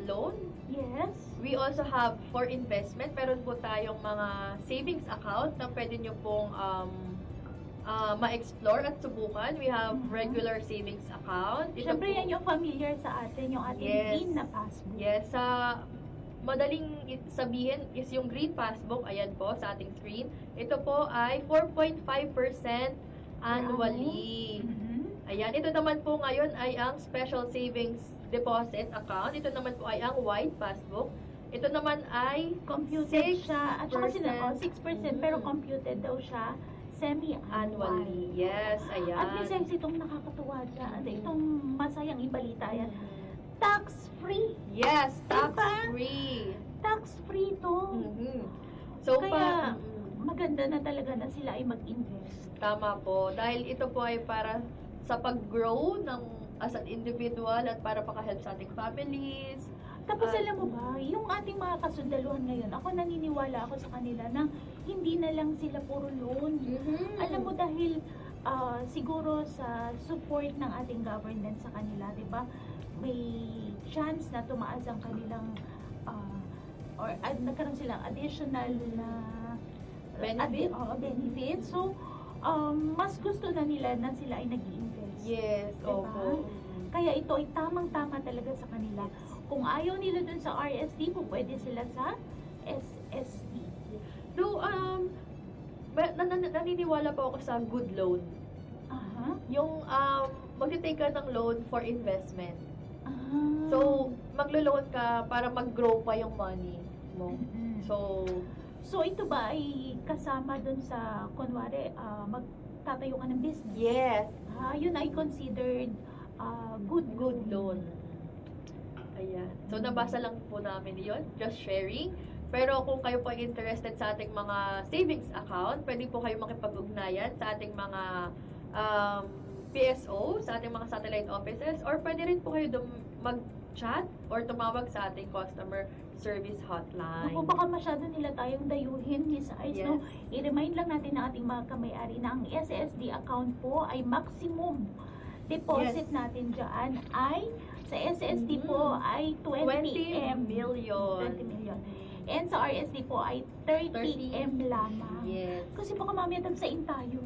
loan. Yes. We also have for investment, meron po tayong mga savings account na pwede nyo pong ma-explore at subukan. We have regular savings account. Ito Siyempre po- yan yung familiar sa atin, yung ating Yes. green na passbook. Yes, sa madaling sabihin is yung green passbook, ayan po sa ating screen. Ito po ay 4.5% annually. Mhm. Ayan, ito naman po ngayon ay ang special savings deposit account. Ito naman po ay ang white passbook. Ito naman ay Computed siya, at saka 6% 6%, pero computed daw siya semi-annual. annually. Yes, ayan. At may sense itong nakakatuwa dyan, itong masayang ibalita yan. Tax-free! Yes, Diba? tax-free. Tax-free to. Mhm. So, Kaya, maganda na talaga na sila ay mag-invest. tama po. Dahil ito po ay para sa pag-grow ng as an individual at para paka-help sa ating families. Tapos alam mo ba, yung ating mga kasundaluhan ngayon, ako naniniwala ako sa kanila na hindi na lang sila puro loan. Alam mo dahil siguro sa support ng ating government sa kanila, 'di ba? May chance na tumaas ang kanilang nagkaroon silang additional na Benefit? benefit. So, mas gusto na nila na sila ay nag-i-invest. Yes, Diba? opo. Kaya ito ay tamang-tama talaga sa kanila. Kung ayaw nila dun sa RSD, po pwede sila sa SSD. So, naniniwala po ako sa good loan. Aha. Yung magte-take ka ng loan for investment. Ah. So, maglo-loan ka para mag-grow pa yung money mo. Mm-mm. So, ito ba ay kasama dun sa, kunwari, magtatayo ka ng business? yes, Yun ay considered good good loan. Ayan. So, nabasa lang po namin yun. Just sharing. Pero kung kayo po ay interested sa ating mga savings account, pwede po kayo makipag-ugnayan sa ating mga PSO, sa ating mga satellite offices, or pwede rin po kayo mag-chat or tumawag sa ating customer service hotline. Ako, baka masyado nila tayong dayuhin, Miss Ice, no? Yes. I-remind lang natin ng ating mga kamay-ari na ang SSD account po ay maximum deposit Yes. natin dyan ay sa SSD po ay 20 20 million. 20 million. And sa RSD po ay 30 M lamang. Yes. Kasi baka mamaya tagsain tayo.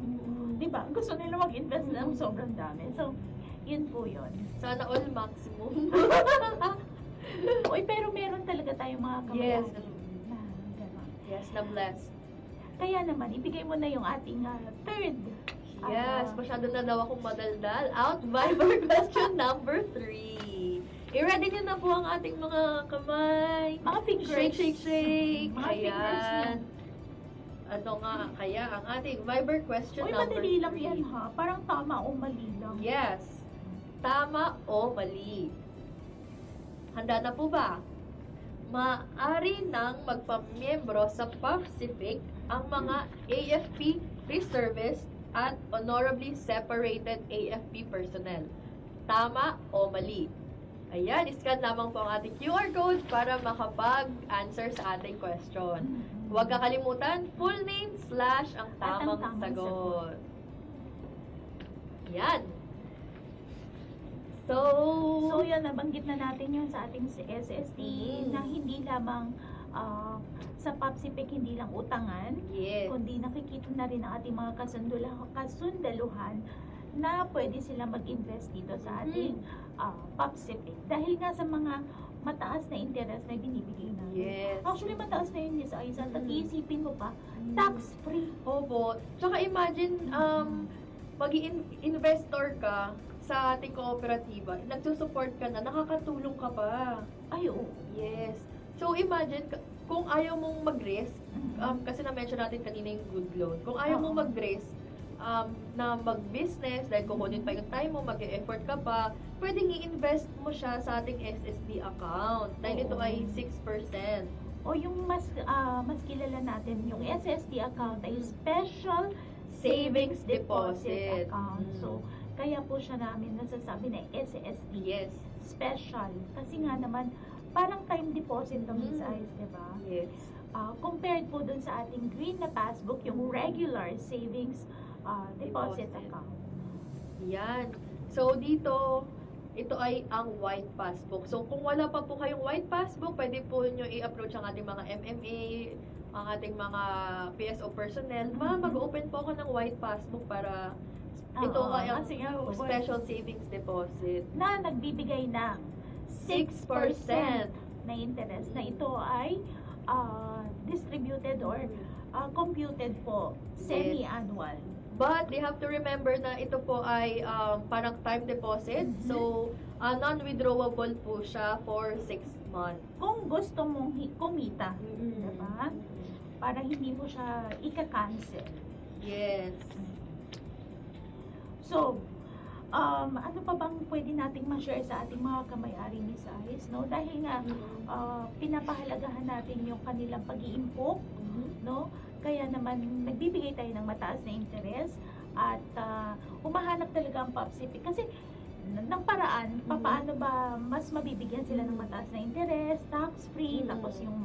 Di ba? Gusto nila mag-invest ng sobrang dami. So, yun po yun. Sana all maximum. Uy, pero meron talaga tayong mga Yes. kamay-ari na gano'n. Yes, na blessed. Kaya naman, ibigay mo na yung ating third. Yes, masyado na daw akong madaldal. Out Viber question number 3. I-ready nyo na po ang ating mga kamay. Mga fingers. Shake, shake, shake. Mga fingers Ayan. yan. Ano nga, kaya ang ating Viber question Uy, number 3. madali lang yan ha. Parang tama o mali lang. Yes. Tama o mali? Handa na po ba? Maaari nang magpamiyembro sa PAFCIFIC ang mga AFP reservist at honorably separated AFP personnel. Tama o mali? Ayan, iscan lamang po ang ating QR code para makapag-answer sa ating question. Huwag kakalimutan, full name / ang tamang tamang sagot. Yan. So, So yan, nabanggit na natin yun sa ating SSD na hindi lamang sa PAPSIPIC hindi lang utangan, yes. kundi nakikita na rin ang ating mga kasundaluhan na pwede sila mag-invest dito sa ating PAPSIPIC. Dahil nga sa mga mataas na interest na binibigay natin. Yes. Actually, mataas na yun, Miss Aiza. Iisipin mo pa, tax-free. Opo. Tsaka imagine, mag-investor ka sa ating kooperatiba, nagsusupport ka na, nakakatulong ka pa. Ay, oo. Yes. So imagine, kung ayaw mong mag-risk, kasi na-mention natin kanina yung good loan, kung ayaw mong mag-risk, na mag-business, dahil kukunin pa yung time mo, mag-e-effort ka pa, pwedeng i-invest mo siya sa ating SSD account. Dahil ito ay 6%. O yung mas kilala natin, yung SSD account ay Special Savings Deposit Account. So, kaya po siya namin nasasabi na SSD. Yes. Special. Kasi nga naman, parang time deposit ng Miss Ice, diba? Yes. Compared po dun sa ating green na passbook, yung regular savings deposit Deposit. account. Yan. So, dito, ito ay ang white passbook. So, kung wala pa po kayong white passbook, pwede po nyo i-approach ang ating mga MMA, ang ating mga PSO personnel. Mag-open po ako ng white passbook para ito Oo, ay ang kasi nga, special savings deposit. Na nagbibigay ng 6% na interest na ito ay distributed or computed po semi-annual. But they have to remember na ito po ay parang time deposit. So, non-withdrawable po siya for 6 months. Kung gusto mong kumita, diba? Para hindi mo siya ika-cancel. Yes. So, ano pa bang pwede nating ma-share sa ating mga kamay-ari, Miss Ice, no? Dahil nga, pinapahalagahan natin yung kanilang pag-iimpok, no? Kaya naman, nagbibigay tayo ng mataas na interest at humahanap talaga ang POPSIPIC. Kasi, ng paraan, paano ba mas mabibigyan sila ng mataas na interest, tax-free, tapos yung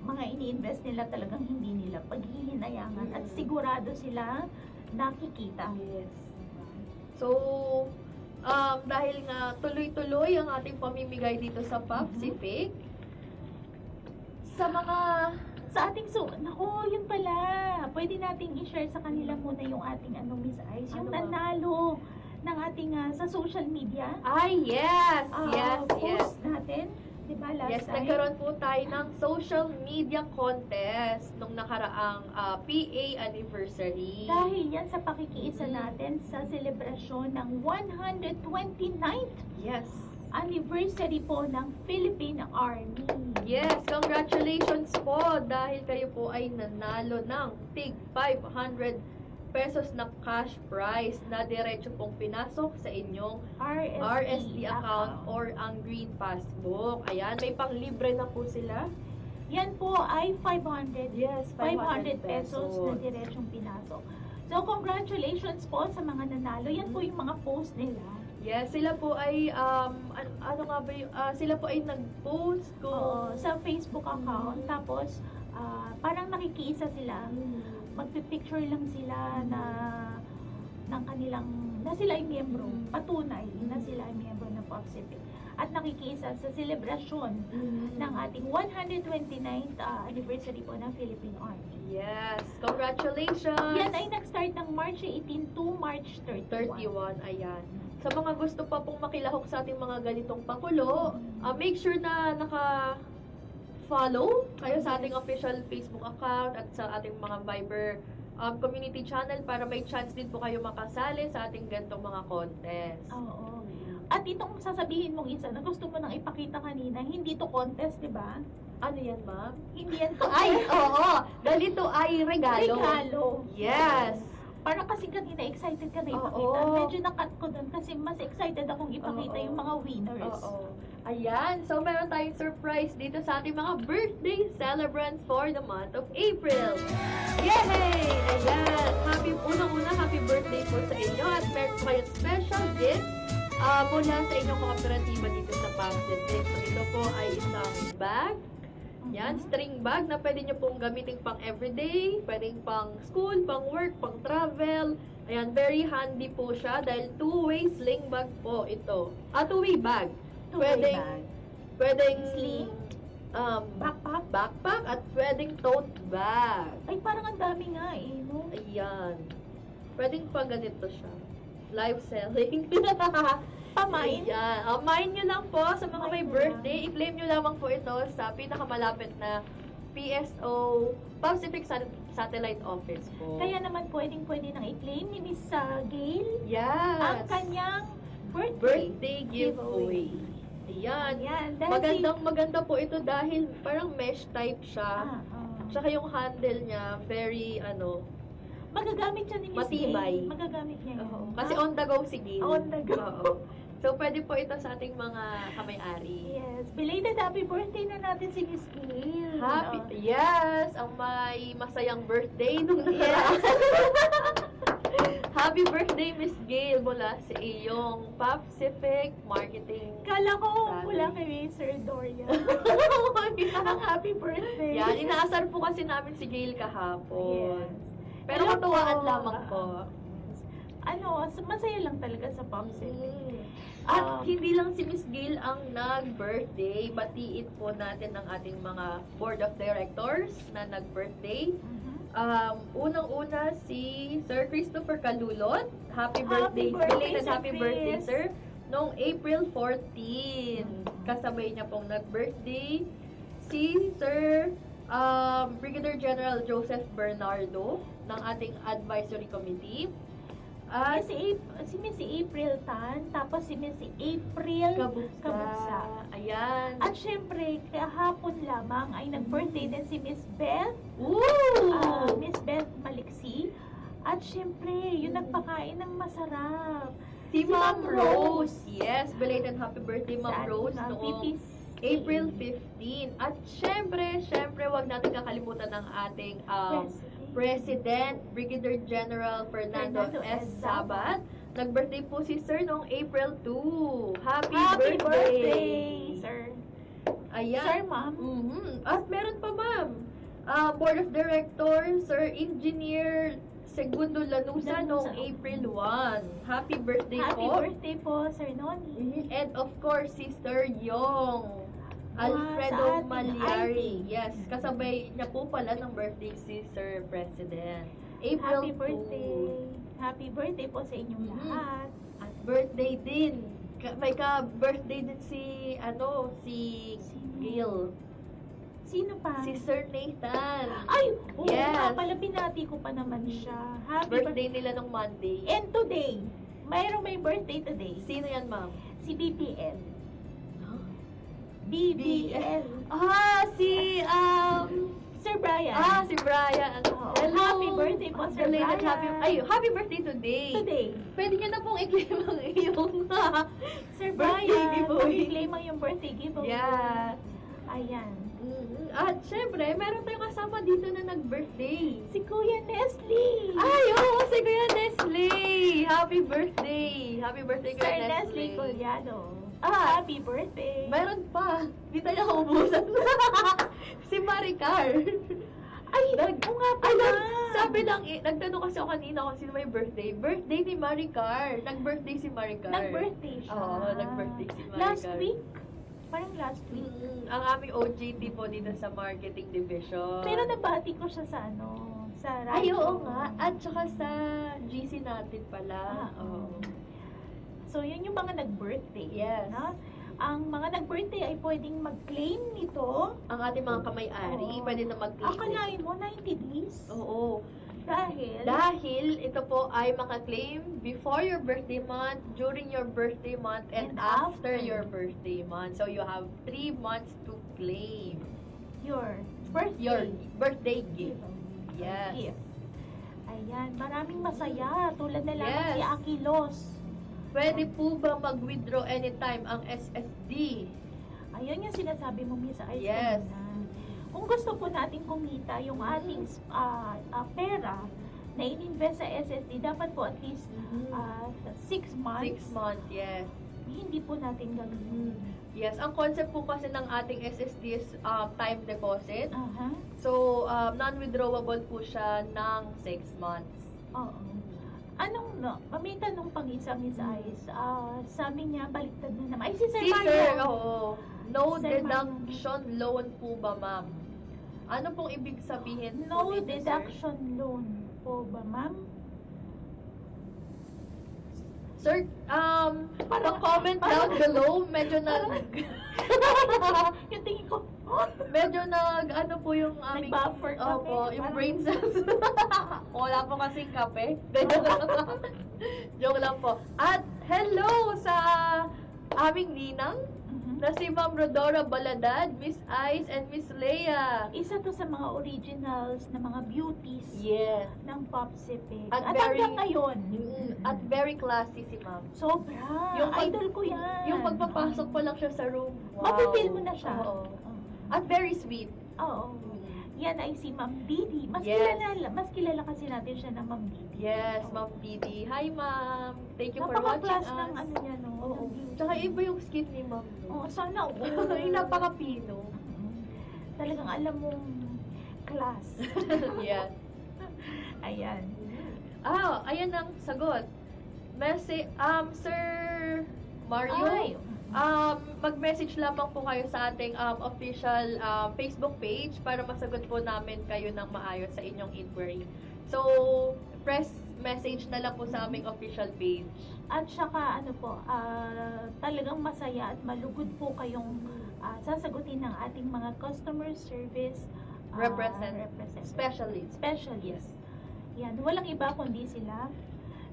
mga ini-invest nila talagang hindi nila paghihinayangan at sigurado sila nakikita. Yes. So, dahil nga tuloy-tuloy ang ating pamimigay dito sa POPSIPIC, sa mga Nako, yun pala. Pwede nating i-share sa kanila muna yung ating Miss Ice, yung Ano ba? nanalo ng ating sa social media. Ay, yes! yes. Post natin, di ba, last Yes, time? nagkaroon po tayo ng social media contest nung nakaraang PA anniversary. Dahil yan sa pakikiisa natin sa selebrasyon ng 129th Yes. anniversary po ng Philippine Army. Yes, congratulations po dahil kayo po ay nanalo ng tig 500 pesos na cash prize na diretso pong pinasok sa inyong RSD account or ang Green Passbook. Ayan, may panglibre na po sila. Yan po ay 500. Yes, 500 pesos na diretsong pinasok. So, congratulations po sa mga nanalo. Yan po yung mga post nila. Yes, sila po ay ano nga ba sila po ay nag-post Oo, sa Facebook account. Tapos, parang nakikiisa sila. Magpipicture lang sila ng kanilang, na sila ay miyembro. Patunay na sila ay miyembro ng POPSIPIC. At nakikiisa sa selebrasyon ng ating 129th anniversary po ng Philippine Army. Yes, congratulations! Yan ay nag-start ng March 18 to March 31. Ayan. Sa mga gusto pa pong makilahok sa ating mga ganitong pakulo, make sure na naka-follow kayo sa ating official Facebook account at sa ating mga Viber community channel para may chance din po kayo makasali sa ating ganitong mga contest. Oo. At itong sasabihin mong isa na gusto mo nang ipakita kanina, hindi to contest, di ba? Ano yan, ma'am? Hindi yan to Ay, oo! Dahil ito ay regalo. regalo. Yes! Parang kasi kanina excited ka na Oo. ipakita. Medyo na-cut ko doon kasi mas excited akong ipakita Oo. yung mga winners. Oo. Ayan, so meron tayong surprise dito sa ating mga birthday celebrants for the month of April. Yay! Ayan, unang-una, happy birthday po sa inyo at meron po kayong special gift mula sa inyong kooperatiba dito sa POPSIPIC. So ito po ay isang bag. Yan, string bag na pwede nyo pong gamitin pang everyday, pwedeng pang school, pang work, pang travel. Ayan, very handy po siya dahil two-way sling bag po ito. Two-way bag. Two-way bag. Pwedeng Sling. backpack at pwedeng tote bag. Ay, parang ang dami nga eh, no? Ayan. Pwedeng pa ganito siya. Live selling. Pamain. Ayan. Mine nyo lang po sa mga may birthday. I-claim nyo lamang po ito sa pinakamalapit na PSO POPSIPIC Satellite Office po. Kaya naman pwede nang i-claim ni Miss Gail yes. ang kanyang birthday giveaway. Ayan. Ayan. Dahil Maganda po ito dahil parang mesh type siya. Tsaka yung handle niya, very magagamit siya ni Miss matibay. Gail. Magagamit niya yun. Oo. Kasi on the go si Gail. On the go. Oo. So, pwede po ito sa ating mga kamay-ari. Yes. Belated happy birthday na natin si Miss Gail. Yes! Ang may masayang birthday nung nakaraan. Happy birthday, Miss Gail. mula sa iyong Pacific Marketing. Kala ko Rally. mula kay Sir Dorian. Ang happy birthday. Yan, inaasar po kasi namin si Gail kahapon. Yes. Pero Hello katuwaan po. lamang po. Masaya lang talaga sa Pacific. At hindi lang si Miss Gail ang nag-birthday. Batiin po natin ang ating mga board of directors na nag-birthday. Unang-una si Sir Christopher Calulot. Happy birthday. Belated happy birthday, Chris. sir. Noong April 14. Kasabay niya pong nag-birthday. Si Sir Brigadier General Joseph Bernardo ng ating advisory committee. At Si Miss April Tan, tapos si Miss April Kabuksa. Ayan. At syempre, kahapon lamang ay nag-birthday din si Miss Beth, Woo! Miss Beth Maliksi. At syempre, yung nagpakain ng masarap. Si Ma'am Ma'am Rose. Yes, belated happy birthday, Ma'am Sa Rose. ating, Noong VPs. April 15. At syempre, wag natin kakalimutan ng ating President, Brigadier General Fernando S. Sabat. Nag-birthday po si Sir noong April 2. Happy birthday! Sir. Ayan. Sir, ma'am. At meron pa, ma'am. Board of Directors, Sir Engineer Segundo Lanusa noong April 1. Happy birthday Happy po. birthday po, Sir Noni. And of course, si Sir Yong Alfredo sa ating Malyari. IT. Yes, kasabay niya po pala ng birthday si Sir President. April Happy 2. birthday. Happy birthday po sa inyong Mhm. lahat. At birthday din. May ka-birthday din si Gail. Sino pa? Si Sir Nathan. Ay, oo Yes. nga pala, binati ko pa naman siya. Happy Birthday nila nung Monday. And today, may birthday today. Sino yan, ma'am? Si BBL. BBL. Si Sir Brian. si Brian. Oo. Hello. Happy birthday po, Sir Belated Brian. happy birthday today. Today. Pwede niyo na pong i-claim ang iyong Sir birthday Brian, giveaway. i-claim ang yung birthday giveaway. Yes. Ayan. At syempre, meron tayong kasama dito na nag-birthday. Si Kuya Nestle. Ay, oo, si Kuya Nestle! Happy birthday! Happy birthday, Sir Kuya Nestle Collado. Ah, Happy birthday. Meron pa. Hindi tayo nakaubusan. Si Maricar. Ay, oo nga pala. Sabi lang, nagtanong kasi ako kanina kung sino may birthday. Birthday ni Maricar. Nag-birthday si Maricar. Nag-birthday siya. Oo, nag-birthday si Maricar. Last week? Parang last week. Ang aming OJT po dito sa marketing division. Pero nabati ko siya sa sa Ay, radyo. oo nga. At saka sa GC natin pala. Oo. So, yun yung mga nag-birthday. Yes. No? Ang mga nag-birthday ay pwedeng mag-claim nito. Ang ating mga kamay-ari, Oo. pwede na mag-claim. Akalain mo, 90 days. Oo. Dahil Ito po ay maka-claim before your birthday month, during your birthday month, and And after after. your birthday month. So, you have 3 months to claim your birthday. your birthday gift. Yes. Gift. Ayan, maraming masaya. Tulad na lang Yes. si Akilos. Pwede po ba mag-withdraw anytime ang SSD? Ayun yung sinasabi mo, Miss Ice. Yes. kanina. Kung gusto po natin kumita yung ating pera na in-invest sa SSD, dapat po at least 6 months. 6 months, yes. Hindi po natin gagawin. Yes, ang concept po kasi ng ating SSD is time deposit. Aha. So, non-withdrawable po siya ng 6 months. Oo. May tanong pang isa, Miss Ice. Sabi niya, baliktad na naman. Ay, si Sir Si Sir, Mario. oo. No Sir deduction loan po ba, ma'am? Ano pong ibig sabihin No po dito, sir? deduction loan po ba, ma'am? Sir, pa-comment down below. Medyo Yung tingin ko, medyo ano po yung aming... Nag-buffer kami. Opo, yung Parang- brain cells. Wala po kasing kape. Joke lang po. At hello sa aming ninang na si Ma'am Rodora Baladad, Miss Ice, and Miss Leia. isa to sa mga originals na mga beauties Yes. ng Pacific. At At very- hanggang ngayon, At very classy si Ma'am. sobra. Yung pag- Idol ko yan. Yung pagpapasok pa lang siya sa room. Wow. Mapipil mo na siya. Oo. At very sweet. Oo. Yan ay si Ma'am Didi. Yes. Mas kilala kasi natin siya na Ma'am Didi. Yes, Ma'am Didi. Hi, Ma'am. Thank you for watching Napaka-class us. ng ano niya, no? Oo. Tsaka iba yung skin ni Ma'am. Oo, sana oo. Yung napaka-pino. Talagang alam mong class. Yes. Ayan. Ayan ang sagot. Sir Mario, Ay. mag-message lamang po kayo sa ating official Facebook page para masagot po namin kayo ng maayos sa inyong inquiry. So, press message na lang po sa aming official page. At saka talagang masaya at malugod po kayong sasagutin ng ating mga customer service Representative. Specialist. Specialist. Yan, walang iba kundi sila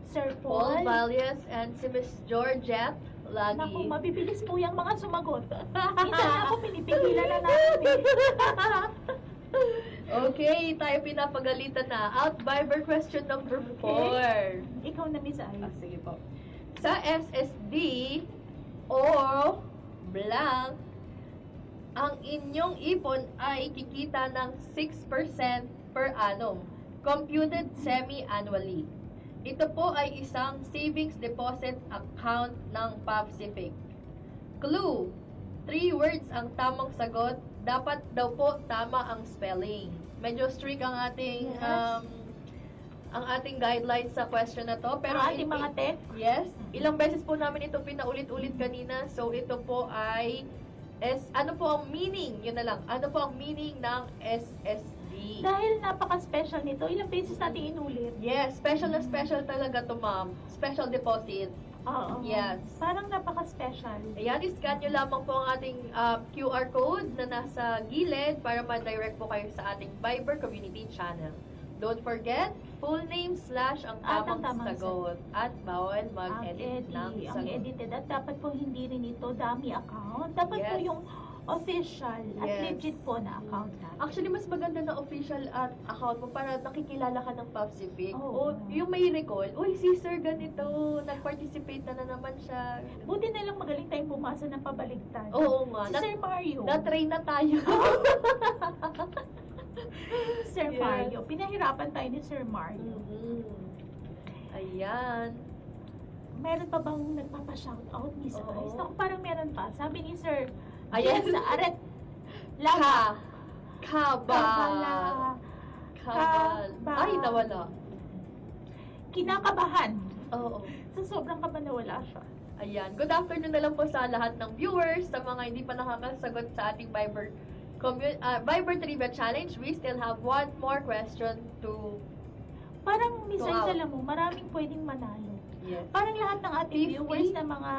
Sir Paul Paul. Valias and si Miss Georgette Lagi. Naku, mabibilis po yung mga sumagot. Minsan na ako pinipigilan na natin. Okay, tayo pinapagalitan na. Out-Viber question number 4. Ikaw na, Miss Ay. Sige po. Sa SSD o blank, ang inyong ipon ay kikita ng 6% per annum, computed semi-annually. Ito po ay isang savings deposit account ng Pacific. Clue, 3 words ang tamang sagot. Dapat daw po tama ang spelling. Medyo strict ang ating Yes. ang ating guidelines sa question na to. Pero Ang ating mga tech. Yes. Ilang beses po namin ito pinaulit-ulit kanina. So ito po ay ano po ang meaning? Yun na lang. Ano po ang meaning ng SSD? Dahil napaka-special nito, ilang beses natin inulit. Yes, special na special talaga to, ma'am. Special deposit. Oo. Yes. Parang napaka-special. Ayan, scan nyo lamang po ang ating QR code na nasa gilid para ma-direct po kayo sa ating Viber community channel. Don't forget, full name / ang At ang tamang tamang sagot. At bawal mag-edit ng ang sagot. edited. At dapat po hindi rin ito dummy account. Dapat po Yes. yung official at Yes. legit po na account natin. Actually, mas maganda na official at account mo para nakikilala ka ng Pacific. O Oo. yung may recall, uy, si Sir ganito, nag-participate na naman siya. Buti na lang magaling tayong bumasa ng pabaliktad. Oo nga. Si Sir Mario. Na-train na tayo. Sir Yes. Mario. Pinahirapan tayo ni Sir Mario. Mhm. Ayan. Meron pa bang nagpapa-shoutout, Miss Oo. Aris? Naku, parang meron pa. Sabi ni Sir Ayan. Sa Aret Lama. Kabal. Kabal. Ay, nawala. Kinakabahan. Oo. Sa sobrang kaba nawala siya. Ayan. Good afternoon na lang po sa lahat ng viewers, sa mga hindi pa nakakasagot sa ating Viber Trivia Challenge. We still have one more question to... Parang Miss So, Aris, alam mo, maraming pwedeng manalo. Yes. Parang lahat ng ating 50? viewers na mga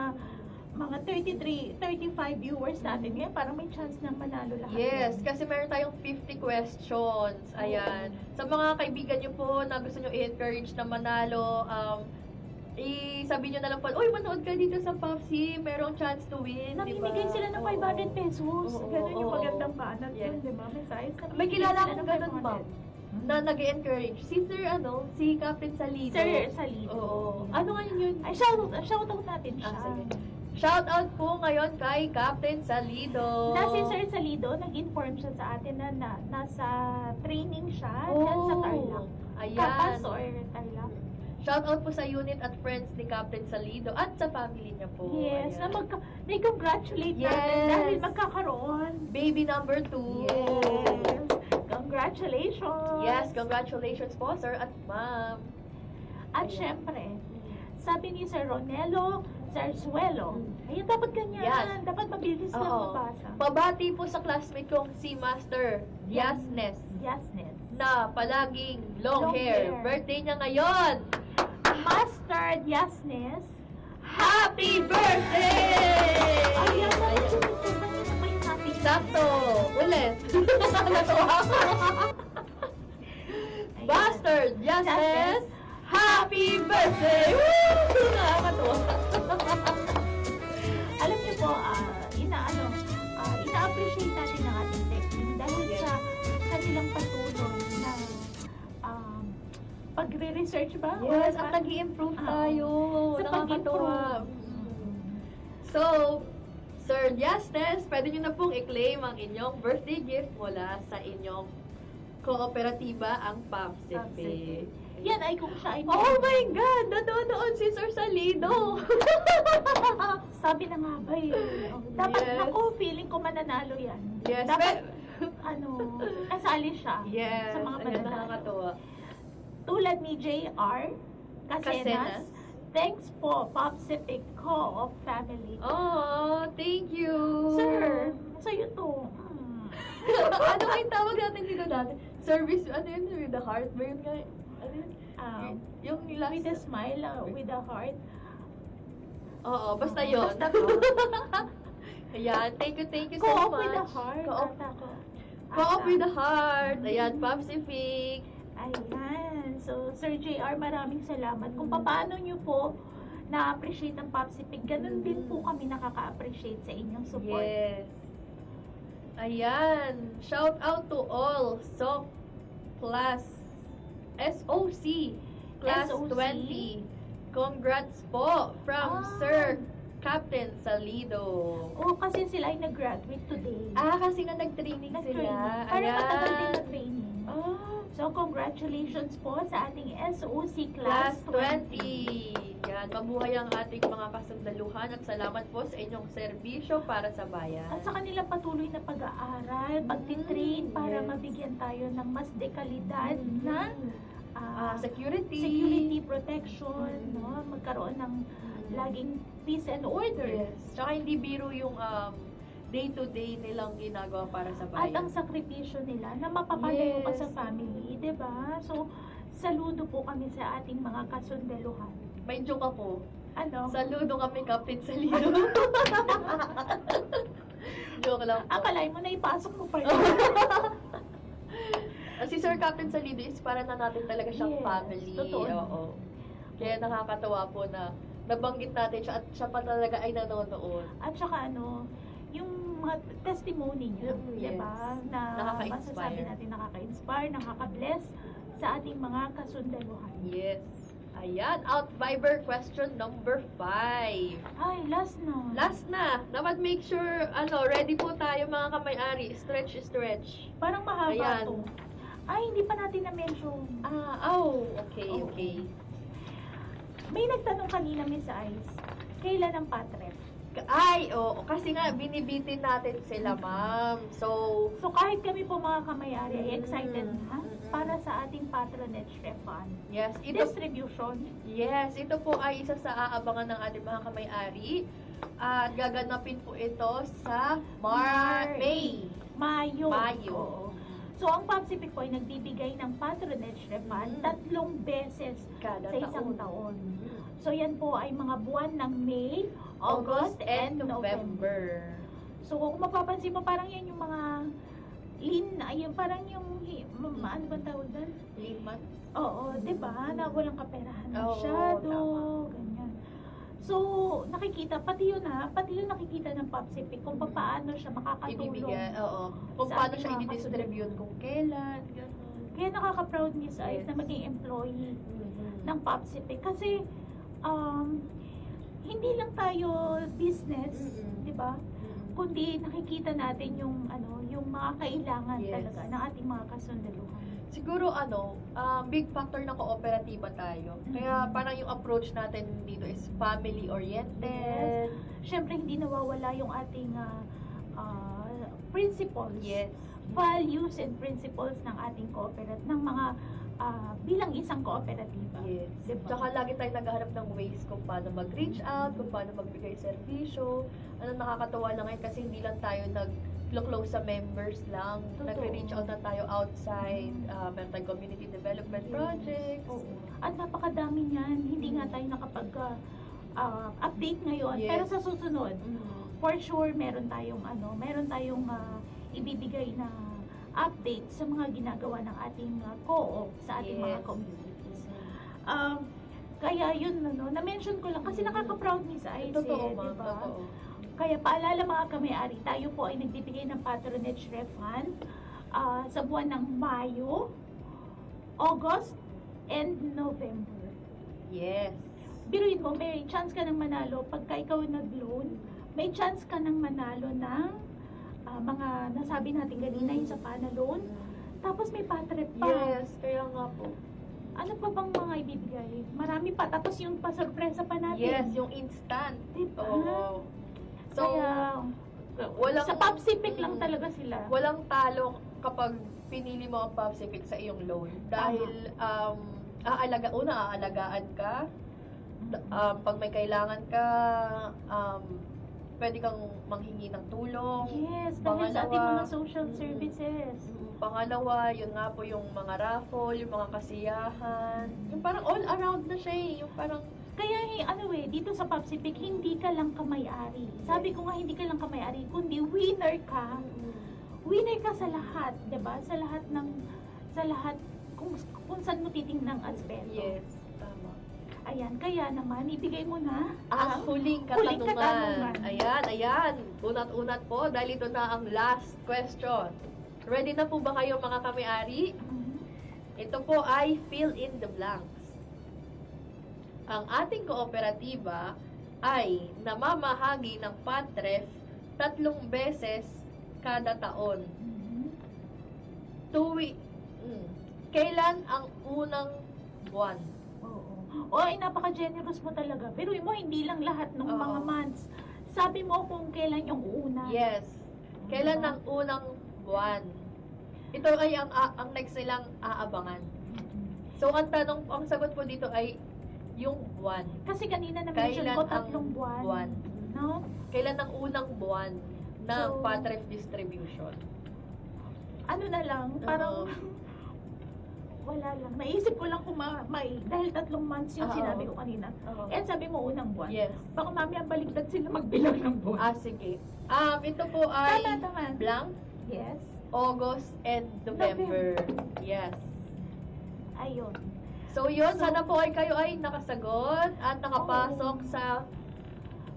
35 viewers natin ngayon, parang may chance na manalo lahat. Yes, yan. kasi meron tayong 50 questions. Ayan. Sa mga kaibigan nyo po na gusto nyo i-encourage na manalo, sabihin nyo na lang po, uy, manood ka dito sa Popsi, merong chance to win, di ba? Namimigay sila ng 500 pesos. Oo, Ganun yung oo, magandang banat yes. yun, di ba? May size. May kilala Namimigay akong sila ganun, ng ma'am, 500. na nag-encourage. Si Sir, si Captain Salido. Sir Salido. Oo. Ano nga yun? Ay, shoutout natin siya. Sige. Shout out po ngayon kay Captain Salido. Na si Sir Salido, nag-inform siya sa atin na nasa training siya Oh, dyan sa Tarlac. ayan. Kapas or Tarlac. Shout out po sa unit at friends ni Captain Salido at sa family niya po. Yes, Ayan. na-congratulate natin Yes. dahil magkakaroon. Baby number 2. Yes. Congratulations. Yes, congratulations po, sir at ma'am. At syempre, sabi ni Sir Ronelo Zarzuelo, ayun, dapat ganyan. Yan. Dapat mabilis lang Oo. mabasa. Pabati po sa classmate kong si Master Yasnes Yasnes. na palaging long Long hair. hair. Birthday niya ngayon. Master Yasnes. Happy birthday! Ayan, Ayan. kanina pa yung happy. Sakto. Ulit. Natuwa ako. Bastard Yasnes. Happy birthday! Woo! Nakakatuwa. Alam niyo po, ina-appreciate natin ang ating tech team dahil sa kanilang patuloy na pagre-research ba? Yes, Or ang pa- nag-i-improve Oo. tayo. Sa Nakakatuwa. So, Sir Yasnes, pwede nyo na pong i-claim ang inyong birthday gift mula sa inyong kooperatiba ang PAPSIFIC. Yan ay kung siya ay... Oh my God! Nanonood si Sir Salido! Sabi na nga ba eh. Dapat Yes. ako, feeling ko mananalo yan. Yes, Dapat, kasali siya Yes, sa mga ayan, mananalo. nakakatuwa. Tulad ni JR Casenas. Casenas. Thanks po, PAPSIFIC Co-op Family. Oh, thank you! Sir, sa'yo to. Ano ba yung tawag natin dito dati? Service, ano yun? With the heart? Ba yun nga? Ano yun? Yung last... With a smile, with a heart. Oo, basta yun. Basta to. Ayan, thank you so Co-op much. with a heart. Co-op, Ata ko. Co-op with a heart. Ayan, PAPSIFIC. Ayan. So, Sir JR, maraming salamat. Kung paano nyo po na-appreciate ang PAPSIFIC, ganun din po kami nakaka-appreciate sa inyong support. Yes. Ayan. Shout out to all SOC class SOC class SOC? 20. Congrats po from Sir Captain Salido. Oo, kasi sila ay nag-graduate today. Kasi nga nag-training sila. Parang matagal din Ayan. na training. Oh, So, congratulations po sa ating SOC Class Class 20. Yan, mabuhay ang ating mga kasundaluhan at salamat po sa inyong serbisyo para sa bayan. At sa kanilang patuloy na pag-aaral, pagtitrain para yes. mabigyan tayo ng mas dekalidad na security protection, no? Magkaroon ng laging peace and order. Yes. Tsaka hindi biro yung day-to-day nilang ginagawa para sa At bayan. ang sakripisyo nila na mapapalayo pa Yes. sa family, 'di ba? So, saludo po kami sa ating mga kasundaluhan. May joke ako. Ano? Saludo kami, Captain Salido. Joke lang po. Akalain mo na ipasok mo pa rin. Si Sir Captain Salido is para na natin talaga siyang Yes, family. totoo. Oo. Kaya nakakatawa po na nabanggit natin siya at siya pa talaga ay nanonood. At saka yung mga testimony niya, Yes. diba? Na Nakaka-inspire. masasabi natin nakaka-inspire, nakaka-bless sa ating mga kasundaluhan. Yes. Ayan, out Viber question number 5. Ay, last na. Last na. Dapat make sure, ready po tayo mga kamay-ari. Stretch. Parang mahaba Ayan. to. Ay, hindi pa natin na-mention. Okay. May nagtanong kanina, Miss Ice, kailan ang patrep? Kasi nga, binibitin natin sila, ma'am. So, kahit kami po mga kamay-ari ay excited na para sa ating patronage refund. yes, ito Distribution. Yes, ito po ay isa sa aabangan ng ating mga kamay-ari. At gaganapin po ito sa May. Mayo. Mayo. Oo. So, ang PAPSIFIC po ay nagbibigay ng patronage refund 3 beses Kada sa isang taon. So, yan po ay mga buwan ng May, August, and November. So, kung mapapansin mo, parang yan yung mga parang yung, ano bang tawag doon? Liman. Oo, di ba? Na walang kaperahan Oo, masyado, tama. ganyan. So, nakikita, pati yun nakikita ng PAPSIFIC kung paano siya makakatulong. Ibibigay, oo. Kung Sa paano ating siya mga i-distribute, kung kailan, gano'n. Kaya nakaka-proud Miss Ice Yes. na maging employee ng PAPSIFIC. Kasi, hindi lang tayo business, di ba? Kundi nakikita natin yung mga kailangan Yes. talaga ng ating mga kasundaluhan. Siguro big factor na kooperatiba tayo. Kaya parang yung approach natin dito is family-oriented. Siyempre, hindi nawawala yung ating principles. Yes. Values and principles ng ating ng mga bilang isang kooperatiba. Yes. Diba? Tsaka lagi tayo naghahanap ng ways kung paano mag-reach out, kung paano magbigay serbisyo. Nakakatawa lang ngayon kasi hindi lang tayo nag-close sa members lang. Totoo. Nag-reach out na tayo outside, meron tayong community development projects. Oo. At napakadami niyan. Hindi nga tayo nakapag-update ngayon. Yes. Pero sa susunod, for sure, meron tayong ibibigay na update sa mga ginagawa ng ating co-op sa ating mga Yes. communities. Kaya yun, na-mention ko lang kasi nakaka-proud Miss Ice. Totoo, ma'am. Diba? Totoo. Kaya paalala mga kamay-ari, tayo po ay nagbibigay ng patronage refund sa buwan ng Mayo, August, and November. Yes. Biruin mo, may chance ka ng manalo pagka ikaw nag-loan, may chance ka ng manalo ng mga nasabi natin kanina yung sa PANA loan Tapos may patrep pa. Yes, kaya nga po. Ano pa bang mga ibibigay? Marami pa. Tapos yung pasurpresa pa natin. Yes, yung instant. Diba? Oo. So, Kaya, walang- sa Popsipic lang talaga sila. walang talo kapag pinili mo ang Popsipic sa iyong loan. Dahil, aalagaan ka. Pag may kailangan ka, pwede kang manghingi ng tulong. Yes, dahil sa ating Pangalawa, mga social services. Pangalawa, yun nga po yung mga raffle, yung mga kasiyahan. Yung parang all around na siya eh. Yung parang, Kaya dito sa Popsipic, hindi ka lang kamay-ari. Sabi ko nga, hindi ka lang kamay-ari, kundi winner ka. Winner ka sa lahat, 'di ba? Sa lahat kung saan mo titingnan ang aspeto. yes, tama. Ayan, kaya naman ibigay mo na Ang huling huling katanungan. Ayan. Unat-unat po dahil ito na ang last question. Ready na po ba kayo mga kami-ari? Mhm. Ito po ay fill in the blanks. Ang ating kooperatiba ay namamahagi ng PATREF 3 beses kada taon. Mhm. Kailan ang unang buwan? Oo. Ay, napaka-generous mo talaga. Pero mo, hindi lang lahat ng Oo. mga months. Sabi mo kung kailan yung una. Yes. Kailan ang unang buwan? Ito ay ang next nilang aabangan. So, ang sagot po dito ay yung buwan. Kasi kanina na-mention Kailan ko ang 3 buwan. buwan? No? Kailan ang unang buwan ng So, PATREF distribution? Ano na lang, parang wala lang. Naisip ko lang kung dahil 3 months yung Oo. sinabi ko kanina. Oo. And sabi mo unang buwan. Yes. Baka mamaya baligtad sila magbilang ng buwan. Sige. Ito po ay Tama. blank, Yes. August, and November. Yes. Ayun. So yun, sana po ay kayo ay nakasagot at nakapasok sa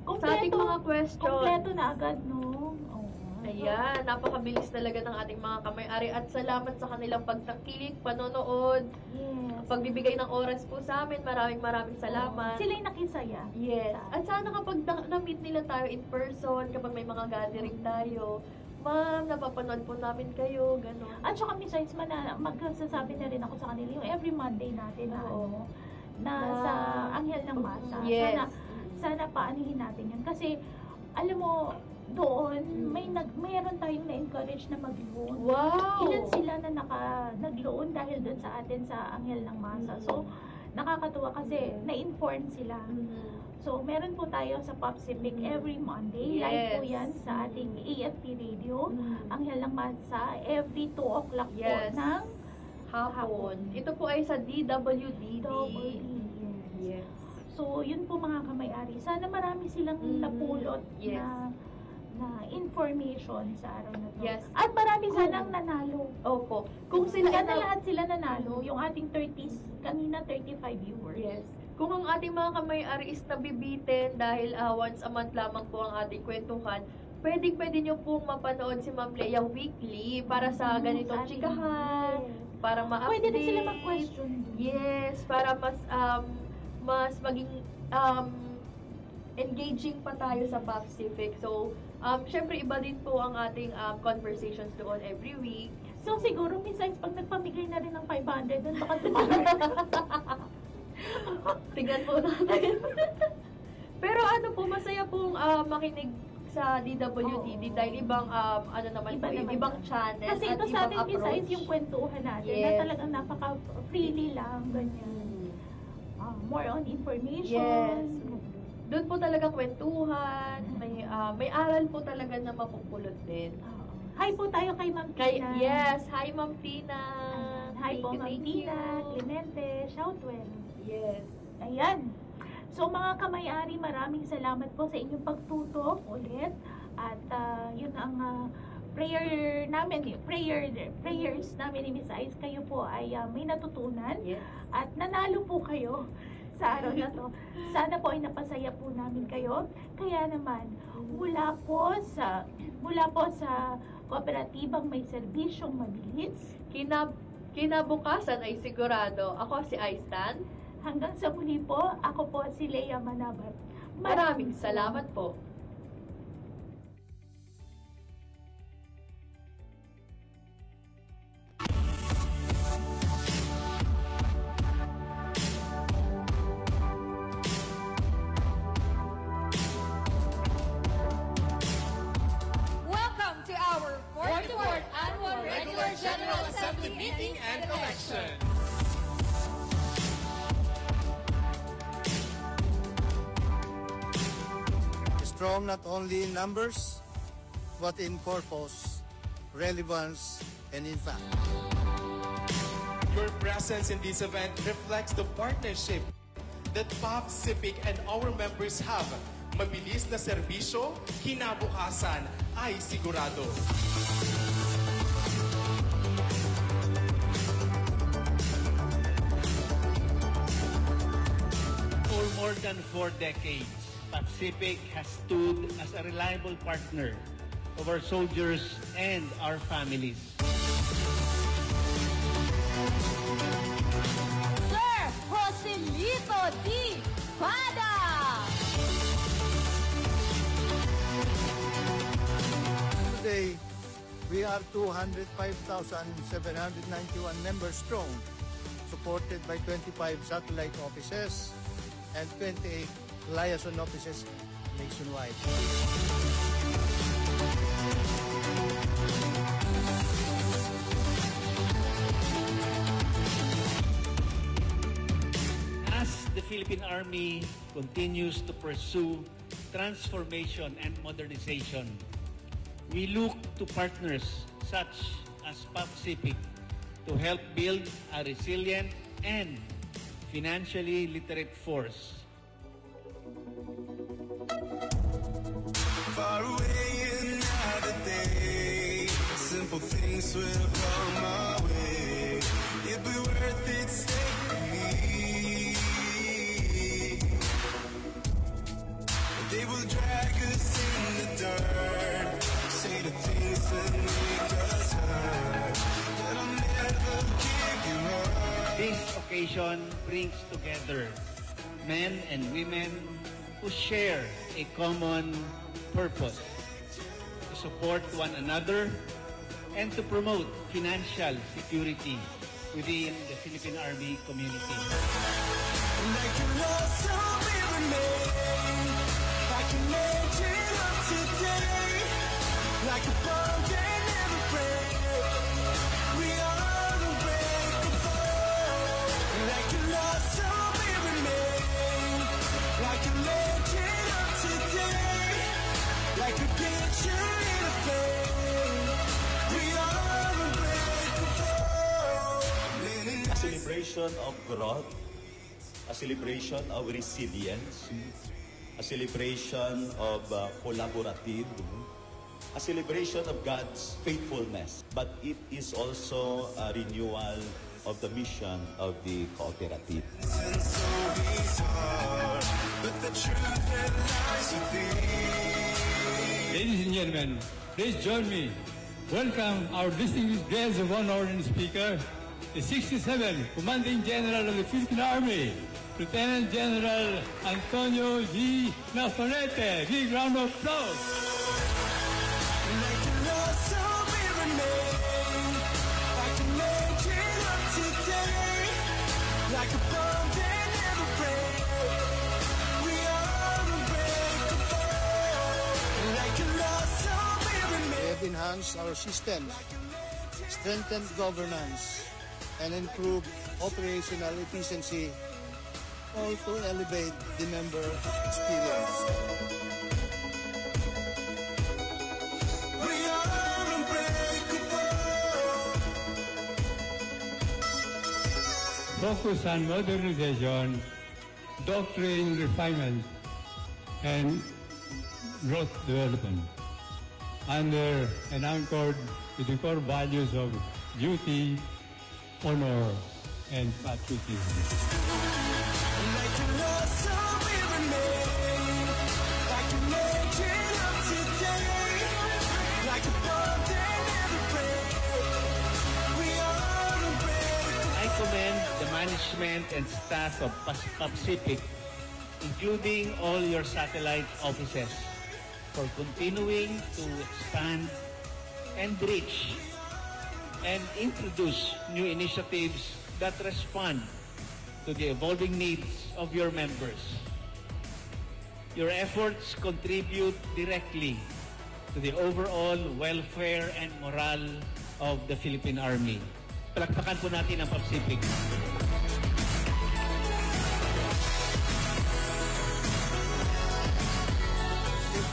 ating mga questions. Kompleto na agad, no? Oo. Ayan, napakabilis talaga ng ating mga kamay-ari at salamat sa kanilang pagtakilik, panonood, Yes. pagbibigay ng oras po sa amin. Maraming salamat. Sila'y nakisaya. Yes. At sana kapag na-meet nila tayo in person, kapag may mga gathering tayo, ma'am, napapanood po namin kayo, gano'n. At saka besides, magsasabi na rin ako sa kanila yung every Monday natin na Oo. sa Anghel ng Masa. Yes. Sana paanihin natin yan. Kasi, alam mo, doon, mayroon tayong na-encourage na mag-loan. Wow! Ilan sila na nag-loan dahil doon sa atin sa Anghel ng Masa. So, nakakatuwa kasi na-inform sila. So, meron po tayo sa Popsipic every Monday. Live po Yes. yan sa ating AFP Radio. Anghel ng Masa, every 2 o'clock Yes. po ng Hapon. Ito po ay sa DWDD. Yes. So, yun po mga kamay-ari. Sana marami silang napulot Yes. na information sa araw na to. Yes. At marami sanang nanalo. Opo. Kung sila Sana lahat sila nanalo. Yung ating 30s, kanina 35 viewers. Yes. Kung ang ating mga kamay-ari is nabibitin dahil once a month lamang po ang ating kwentuhan, pwede nyo pong mapanood si Ma'am Lea weekly para sa ganitong chikahan, para ma-update. Pwede din sila mag-question. Yes, para mas maging engaging pa tayo sa Pacific. So, syempre iba din po ang ating conversations doon every week. So, siguro, besides, pag nagpamigay na rin ng 500, doon baka tumagal. Tingnan po natin. Pero ano po, masaya pong makinig sa DWDD dahil ibang ibang channel Kasi at ito sa ibang atin, besides approach. yung kwentuhan natin, Yes. na talagang napaka-freely lang, ganyan. More on information. Yes. Doon po talaga kwentuhan, may aral po talaga na mapupulot din. Hi po tayo kay Ma'am Tina. Yes, hi Ma'am Tina. Hi po Ma'am Thank Tina, you. Clemente, Shoutwell. Yes. Ayan. So mga kamay-ari, maraming salamat po sa inyong pagtutok ulit. At yun ang prayers namin ni Miss Ice. Kayo po ay may natutunan. Yes. At nanalo po kayo sa araw na to. Sana po ay napasaya po namin kayo. Kaya naman, mula po sa kooperatibang may serbisyong mabilis, Kinabukasan ay sigurado. Ako si Aistan. hanggang sa muli po, ako po si Lea Manabat. Maraming salamat po. strong not only in numbers, but in purpose, relevance, and impact. Your presence in this event reflects the partnership that PAFCIPIC and our members have. Mabilis na serbisyo, kinabukasan ay sigurado. For more than 4 decades, PAFCIPIC has stood as a reliable partner of our soldiers and our families. Sir Joselito D. Pada! Today, we are 205,791 members strong, supported by 25 satellite offices and 28 liaison offices nationwide. As the Philippine Army continues to pursue transformation and modernization, we look to partners such as PAFCIPIC to help build a resilient and financially literate force. Far away another day. Simple things will come my way. It'll be worth it, stay with me. They will drag us in the dirt. Say the things that make us hurt. But I'll never give you up. This occasion brings together men and women who share a common purpose to support one another and to promote financial security within the Philippine Army community. Like a love song we remain. Like an legend of today. Like a bomb that never breaks. We are unbreakable. Like a love song we remain. Like a legend of today. Like a picture in a frame. We are unbreakable. A celebration of growth, a celebration of resilience, a celebration of collaborative, a celebration of God's faithfulness. But it is also a renewal of the mission of the cooperative. And so bizarre, but the truth that lies within. Ladies and gentlemen, please join me. Welcome our distinguished guest of honor and speaker, the 67th Commanding General of the Philippine Army, Lieutenant General Antonio G. Navarrete. Big round of applause. Like a love song we remain. Like a legend of today. Like a bomb that never breaks. We are unbreakable. Like a love song we We remain. have enhanced our systems, strengthened governance, and improved operational efficiency, all to elevate the member experience. We are unbreakable. Focus on modernization, doctrine refinement, and growth development, under and anchored with the core values of duty, honor, and patriotism. Like a love song we remain. Like a legend of today. Like a bomb that never breaks. We are unbreakable. I commend the management and staff of PAFCIPIC, including all your satellite offices, for continuing to expand and reach and introduce new initiatives that respond to the evolving needs of your members. Your efforts contribute directly to the overall welfare and morale of the Philippine Army. Palakpakan po natin ang PAFCIPIC.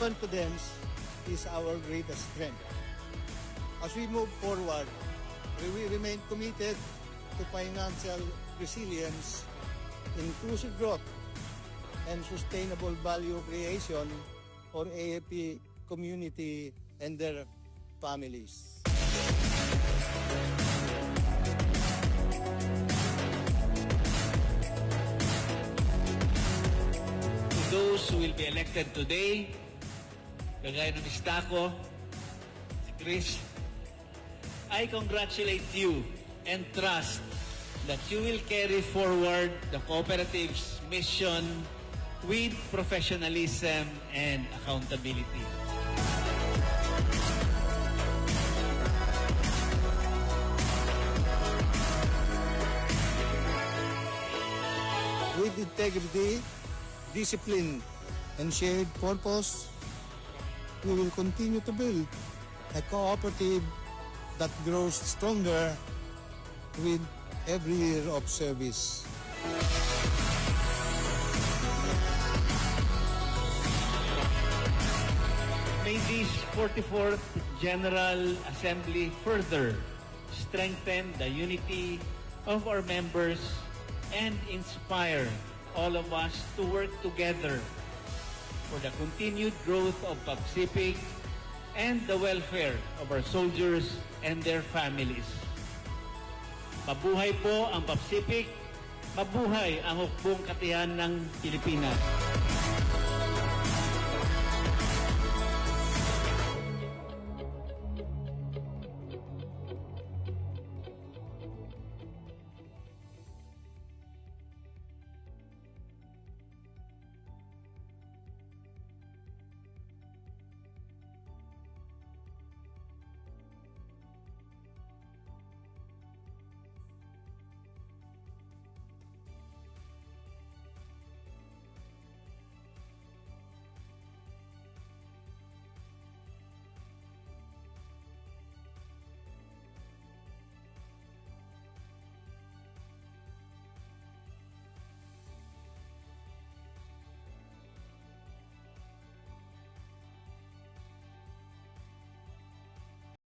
confidence is our greatest strength. As we move forward, we will remain committed to financial resilience, inclusive growth, and sustainable value creation for AFP community and their families. To those who will be elected today, kagaya ng Istako, si Chris, I congratulate you and trust that you will carry forward the cooperative's mission with professionalism and accountability. With integrity, discipline, and shared purpose, we will continue to build a cooperative that grows stronger with every year of service. May this 44th General Assembly further strengthen the unity of our members and inspire all of us to work together for the continued growth of PAPSIPIC and the welfare of our soldiers and their families. Mabuhay po ang PAPSIPIC, mabuhay ang hukbong katiyan ng Pilipinas.